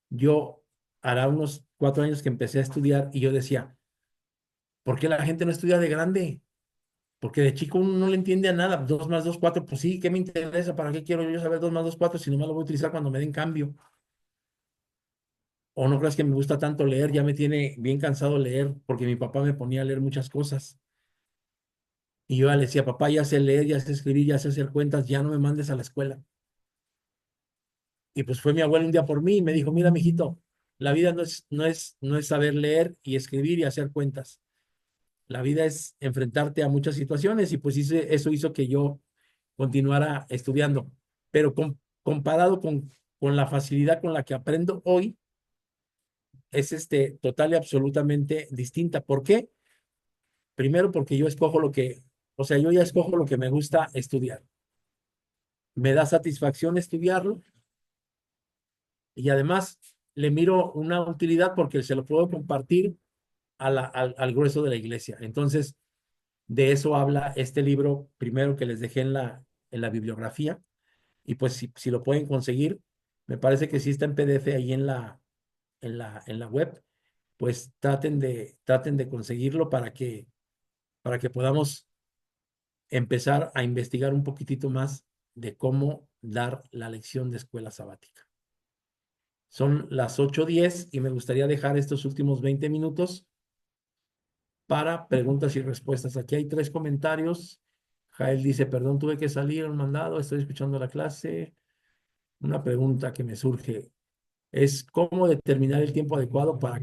Yo hará unos 4 años que empecé a estudiar y yo decía, ¿por qué la gente no estudia de grande? Porque de chico uno no le entiende a nada. 2 más 2 4 pues sí, ¿qué me interesa? ¿Para qué quiero yo saber 2 más 2 4 si no me lo voy a utilizar cuando me den cambio? O no creas que me gusta tanto leer, ya me tiene bien cansado leer porque mi papá me ponía a leer muchas cosas. Y yo le decía, papá, ya sé leer, ya sé escribir, ya sé hacer cuentas, ya no me mandes a la escuela. Y pues fue mi abuelo un día por mí y me dijo, mira, mijito, la vida no es saber leer y escribir y hacer cuentas. La vida es enfrentarte a muchas situaciones y pues eso hizo que yo continuara estudiando. Pero comparado con la facilidad con la que aprendo hoy, es total y absolutamente distinta. ¿Por qué? Primero porque o sea, yo ya escojo lo que me gusta estudiar. Me da satisfacción estudiarlo y además le miro una utilidad porque se lo puedo compartir al grueso de la iglesia. Entonces, de eso habla este libro primero que les dejé en la bibliografía. Y pues si lo pueden conseguir, me parece que sí está en PDF ahí en la web, pues traten de conseguirlo para que podamos empezar a investigar un poquitito más de cómo dar la lección de escuela sabática. Son las 8:10 y me gustaría dejar estos últimos 20 minutos para preguntas y respuestas. Aquí hay 3 comentarios. Jael dice, perdón, tuve que salir a un mandado, estoy escuchando la clase. Una pregunta que me surge es cómo determinar el tiempo adecuado para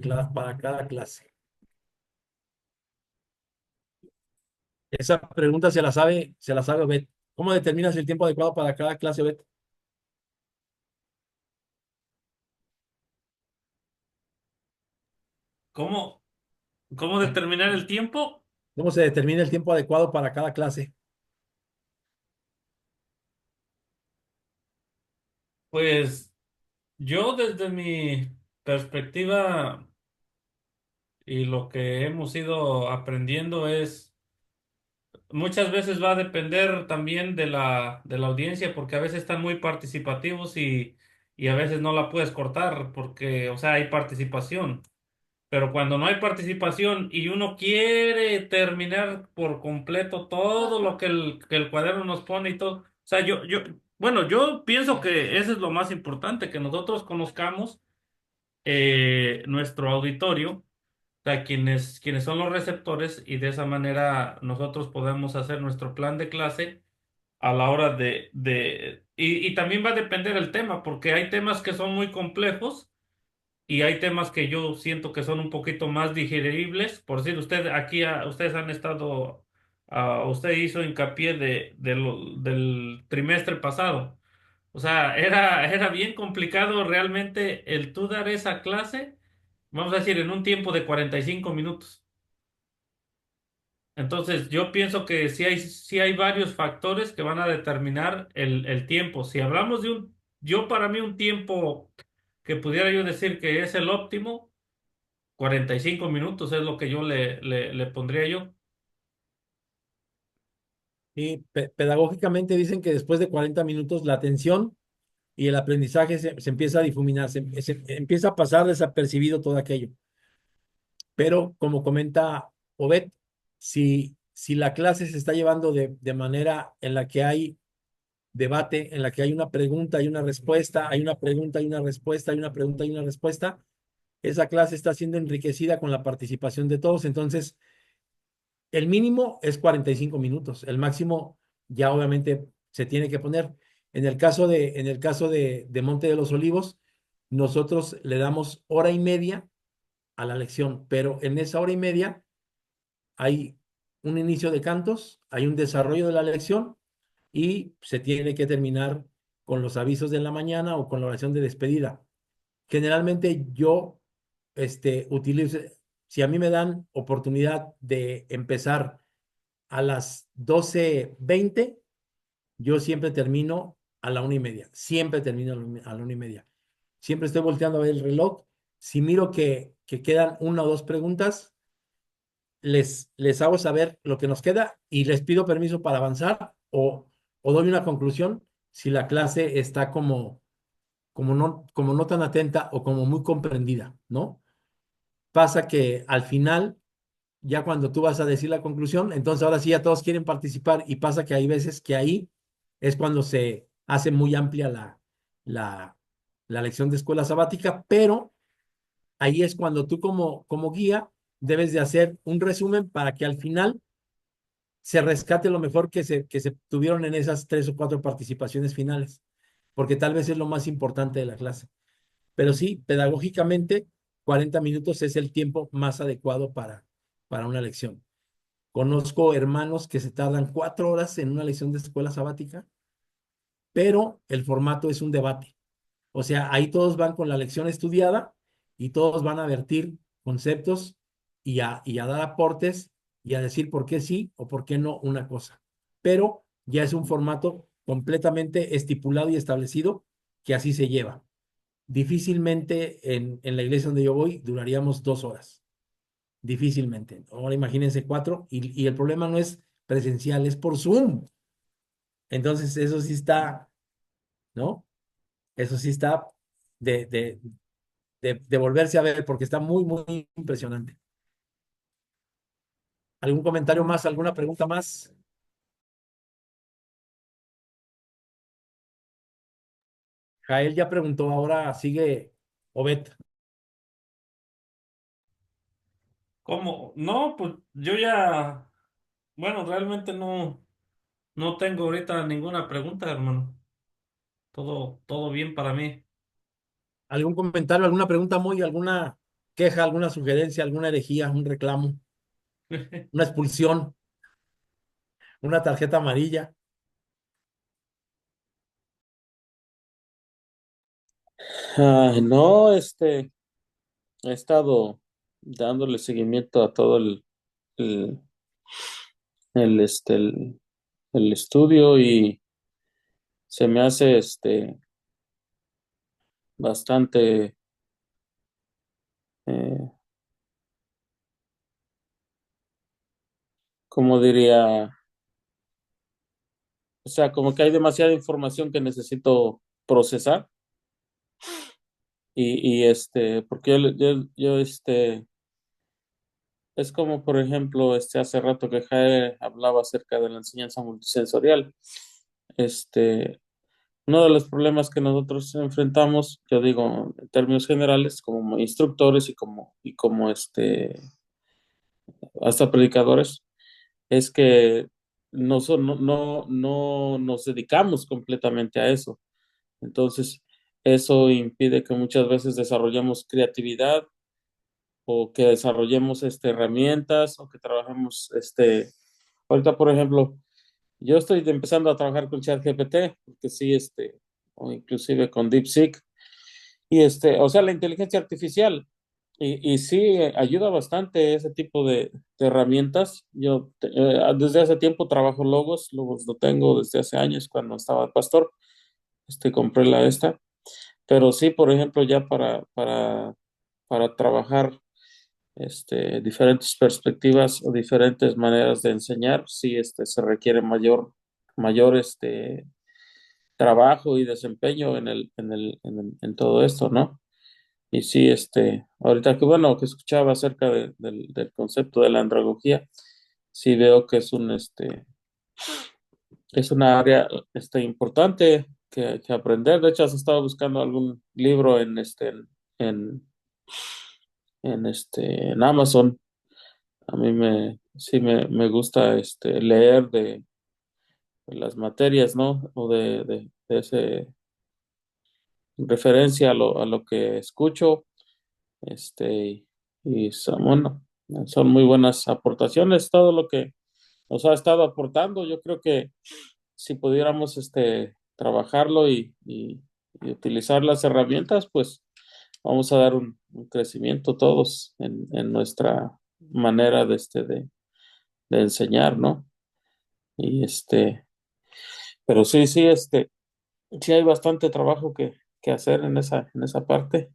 cada clase. Esa pregunta se la sabe Bet. ¿Cómo determinas el tiempo adecuado para cada clase, Bet? ¿Cómo, cómo determinar el tiempo? ¿Cómo se determina el tiempo adecuado para cada clase? Pues yo desde mi perspectiva y lo que hemos ido aprendiendo es, muchas veces va a depender también de de la audiencia, porque a veces están muy participativos y a veces no la puedes cortar porque, o sea, hay participación. Pero cuando no hay participación y uno quiere terminar por completo todo lo que que el cuaderno nos pone y todo, o sea, bueno, yo pienso que eso es lo más importante, que nosotros conozcamos nuestro auditorio, o sea, quienes son los receptores y de esa manera nosotros podemos hacer nuestro plan de clase a la hora y también va a depender el tema, porque hay temas que son muy complejos y hay temas que yo siento que son un poquito más digeribles. Por decir, usted aquí, ustedes han estado, usted hizo hincapié del trimestre pasado. O sea, era bien complicado realmente el tú dar esa clase, vamos a decir, en un tiempo de 45 minutos. Entonces, yo pienso que sí hay varios factores que van a determinar el tiempo. Si hablamos de yo para mí un tiempo que pudiera yo decir que es el óptimo, 45 minutos es lo que yo le pondría yo. Y pedagógicamente dicen que después de 40 minutos la atención y el aprendizaje se empieza a difuminar, se empieza a pasar desapercibido todo aquello. Pero como comenta Obed, si la clase se está llevando de manera en la que hay debate, en la que hay una pregunta y una respuesta, hay una pregunta y una respuesta, hay una pregunta y una respuesta, esa clase está siendo enriquecida con la participación de todos. Entonces, el mínimo es 45 minutos, el máximo ya obviamente se tiene que poner. En el caso de Monte de los Olivos, nosotros le damos hora y media a la lección, pero en esa hora y media hay un inicio de cantos, hay un desarrollo de la lección y se tiene que terminar con los avisos de la mañana o con la oración de despedida. Generalmente yo utilizo, si a mí me dan oportunidad de empezar a las 12:20, yo siempre termino a la 1:30, siempre termino a la 1:30. Siempre estoy volteando a ver el reloj. Si miro que quedan una o dos preguntas, les hago saber lo que nos queda y les pido permiso para avanzar o doy una conclusión si la clase está como no tan atenta o como muy comprendida, ¿no? Pasa que al final, ya cuando tú vas a decir la conclusión, entonces ahora sí ya todos quieren participar y pasa que hay veces que ahí es cuando se hace muy amplia la, la lección de escuela sabática, pero ahí es cuando tú como guía debes de hacer un resumen para que al final se rescate lo mejor que se tuvieron en esas 3 o 4 participaciones finales, porque tal vez es lo más importante de la clase. Pero sí, pedagógicamente, 40 minutos es el tiempo más adecuado para una lección. Conozco hermanos que se tardan 4 horas en una lección de escuela sabática, pero el formato es un debate. O sea, ahí todos van con la lección estudiada y todos van a vertir conceptos y a dar aportes y a decir por qué sí o por qué no una cosa. Pero ya es un formato completamente estipulado y establecido que así se lleva. Difícilmente en la iglesia donde yo voy duraríamos 2 horas. Difícilmente. Ahora imagínense 4 y el problema no es presencial, es por Zoom. Entonces eso sí está, ¿no? Eso sí está de, de, de volverse a ver porque está muy, muy impresionante. ¿Algún comentario más? ¿Alguna pregunta más? Jael ya preguntó, ahora sigue Obed. ¿Cómo? No, pues yo ya, bueno, realmente no tengo ahorita ninguna pregunta, hermano. Todo bien para mí. ¿Algún comentario, alguna pregunta, muy, alguna queja, alguna sugerencia, alguna herejía, un reclamo, una expulsión, una tarjeta amarilla? No, he estado dándole seguimiento a todo el, el, este, el, el estudio y se me hace, bastante, eh, como diría, o sea, como que hay demasiada información que necesito procesar porque es como, por ejemplo, hace rato que Jae hablaba acerca de la enseñanza multisensorial. Este, Uno de los problemas que nosotros enfrentamos, yo digo en términos generales, como instructores y como hasta predicadores, es que no nos dedicamos completamente a eso. Entonces, eso impide que muchas veces desarrollemos creatividad o que desarrollemos herramientas o que trabajemos ahorita por ejemplo, yo estoy empezando a trabajar con ChatGPT, porque sí, o inclusive con DeepSeek, y o sea, la inteligencia artificial, y sí, ayuda bastante ese tipo de herramientas. Yo desde hace tiempo trabajo logos lo tengo desde hace años cuando estaba de pastor, compré la esta, pero sí, por ejemplo, ya para trabajar diferentes perspectivas o diferentes maneras de enseñar, sí, se requiere mayor trabajo y desempeño en todo esto, ¿no? Y sí, ahorita que bueno, que escuchaba acerca del concepto de la andragogía, sí veo que es una área, importante que aprender. De hecho, has estado buscando algún libro en, en Amazon. A mí sí me gusta leer de las materias, ¿no? O de ese referencia a lo que escucho, y son, bueno, son muy buenas aportaciones, todo lo que nos ha estado aportando. Yo creo que si pudiéramos trabajarlo y utilizar las herramientas, pues vamos a dar un crecimiento todos en nuestra manera de enseñar, ¿no? Y pero sí, sí, sí hay bastante trabajo que hacer en esa parte.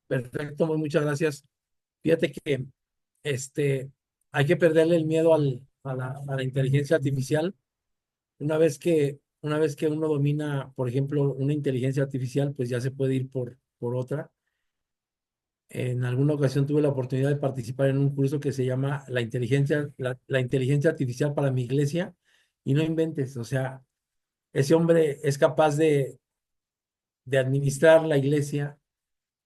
Perfecto, muchas gracias. Fíjate que este, hay que perderle el miedo a la inteligencia artificial. Una vez que uno domina, por ejemplo, una inteligencia artificial, pues ya se puede ir por otra. En alguna ocasión tuve la oportunidad de participar en un curso que se llama la inteligencia artificial para mi iglesia, y no inventes, o sea, ese hombre es capaz de administrar la iglesia,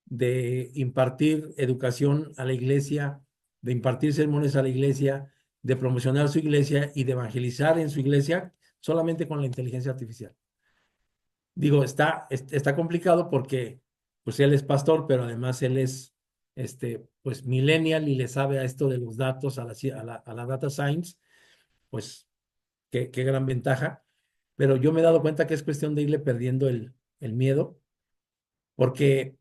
de impartir educación a la iglesia, de impartir sermones a la iglesia, de promocionar su iglesia y de evangelizar en su iglesia solamente con la inteligencia artificial. Digo, está complicado porque pues él es pastor, pero además él es pues millennial y le sabe a esto de los datos, a la data science, pues qué gran ventaja. Pero yo me he dado cuenta que es cuestión de irle perdiendo el miedo, porque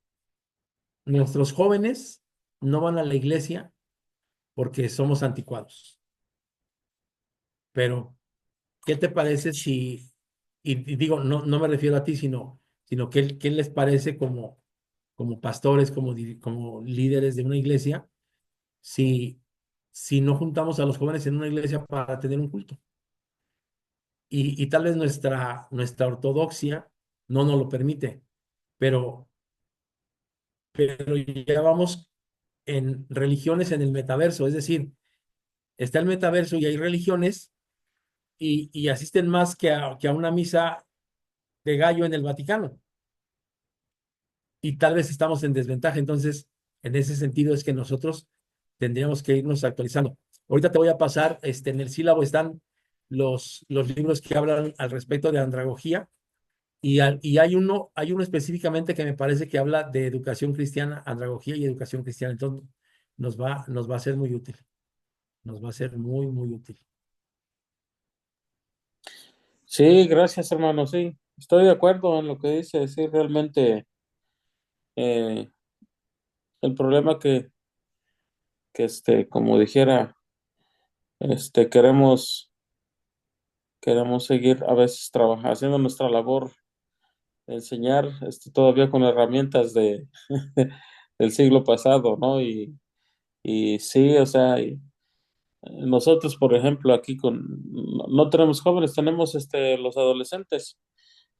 nuestros jóvenes no van a la iglesia porque somos anticuados. Pero, ¿qué te parece si, y digo, no me refiero a ti, sino qué les parece como pastores, como líderes de una iglesia, si, si no juntamos a los jóvenes en una iglesia para tener un culto? Y tal vez nuestra ortodoxia no nos lo permite, pero, pero ya vamos en religiones en el metaverso, es decir, está el metaverso y hay religiones y asisten más que a una misa de gallo en el Vaticano. Y tal vez estamos en desventaja. Entonces, en ese sentido es que nosotros tendríamos que irnos actualizando. Ahorita te voy a pasar, en el sílabo están los libros que hablan al respecto de andragogía, y hay uno específicamente que me parece que habla de educación cristiana, andragogía y educación cristiana. Entonces, nos va a ser muy útil. Nos va a ser muy, muy útil. Sí, gracias, hermano. Sí, estoy de acuerdo en lo que dice. Sí, realmente eh, el problema que como dijera, queremos seguir a veces trabajando, haciendo nuestra labor de enseñar, todavía con herramientas del siglo pasado, ¿no? Y sí, o sea, nosotros, por ejemplo, aquí no tenemos jóvenes, tenemos los adolescentes,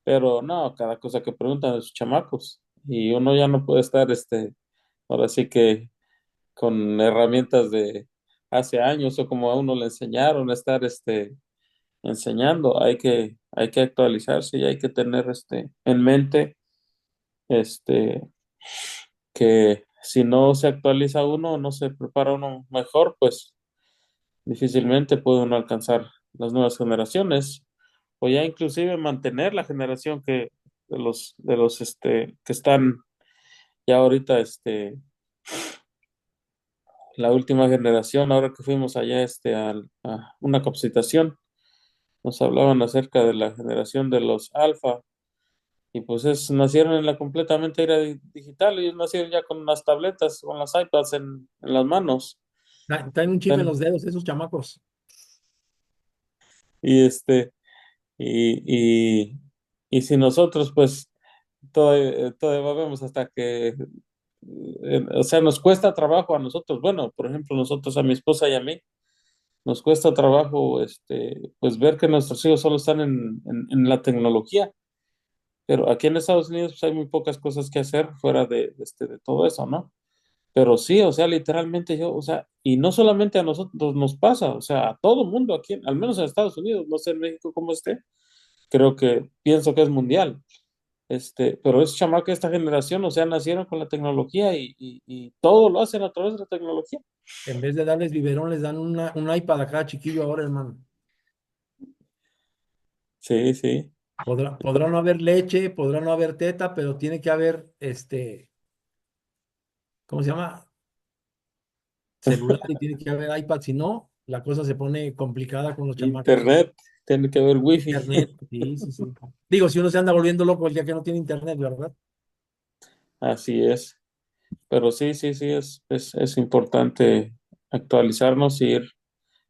pero no, cada cosa que preguntan a sus chamacos, y uno ya no puede estar, ahora sí que con herramientas de hace años o como a uno le enseñaron a estar, enseñando. Hay que actualizarse y hay que tener, en mente, este, que si no se actualiza uno, no se prepara uno mejor, pues difícilmente puede uno alcanzar las nuevas generaciones o ya inclusive mantener la generación que que están ya ahorita la última generación. Ahora que fuimos allá a una capacitación, nos hablaban acerca de la generación de los alfa y pues nacieron en la completamente era digital. Ellos nacieron ya con las tabletas, con las iPads en las manos. Traen un chip en Bueno, los dedos esos chamacos. y y, y, y si nosotros pues todavía vemos hasta que, o sea, nos cuesta trabajo a nosotros. Bueno, por ejemplo, nosotros, a mi esposa y a mí, nos cuesta trabajo, pues ver que nuestros hijos solo están en la tecnología. Pero aquí en Estados Unidos pues, hay muy pocas cosas que hacer fuera de todo eso, ¿no? Pero sí, o sea, literalmente yo, o sea, y no solamente a nosotros nos pasa, o sea, a todo mundo aquí, al menos en Estados Unidos, no sé en México cómo esté, creo que pienso que es mundial. Pero es chamaca esta generación, o sea, nacieron con la tecnología y todo lo hacen a través de la tecnología. En vez de darles biberón, les dan un iPad a cada chiquillo ahora, hermano. Sí, sí. Podrá no haber leche, podrá no haber teta, pero tiene que haber, ¿cómo se llama? Celular y tiene que haber iPad. Si no, la cosa se pone complicada con los chamacos. Internet, tiene que haber wifi. Internet, sí, sí, sí. Digo, si uno se anda volviendo loco el día que no tiene internet, ¿verdad? Así es. Pero sí, sí, sí, es importante actualizarnos y ir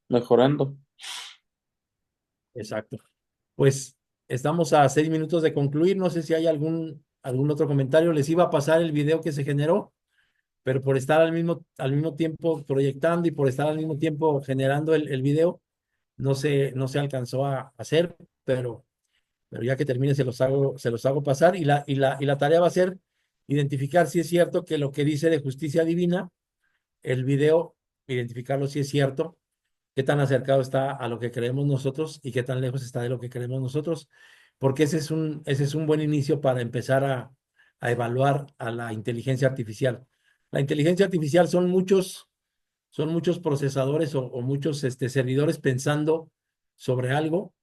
mejorando. Exacto. Pues estamos a 6 minutos de concluir. No sé si hay algún otro comentario. Les iba a pasar el video que se generó, pero por estar al mismo tiempo proyectando y por estar al mismo tiempo generando el video, no se alcanzó a hacer, pero ya que termine se los hago pasar y la tarea va a ser identificar si es cierto que lo que dice de justicia divina, el video, identificarlo si es cierto, qué tan acercado está a lo que creemos nosotros y qué tan lejos está de lo que creemos nosotros, porque ese es un buen inicio para empezar a evaluar a la inteligencia artificial. La inteligencia artificial son muchos procesadores o muchos servidores pensando sobre algo,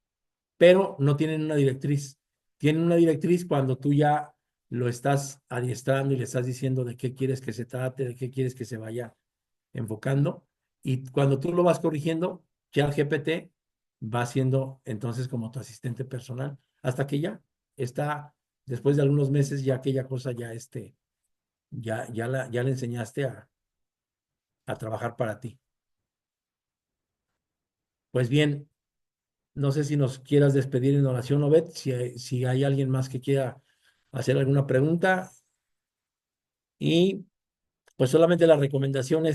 pero no tienen una directriz. Tienen una directriz cuando tú ya lo estás adiestrando y le estás diciendo de qué quieres que se trate, de qué quieres que se vaya enfocando. Y cuando tú lo vas corrigiendo, ChatGPT va siendo entonces como tu asistente personal, hasta que ya está, después de algunos meses, ya aquella cosa ya la enseñaste a trabajar para ti. Pues bien, no sé si nos quieras despedir en oración, Obed, si hay alguien más que quiera hacer alguna pregunta. Y pues solamente la recomendación es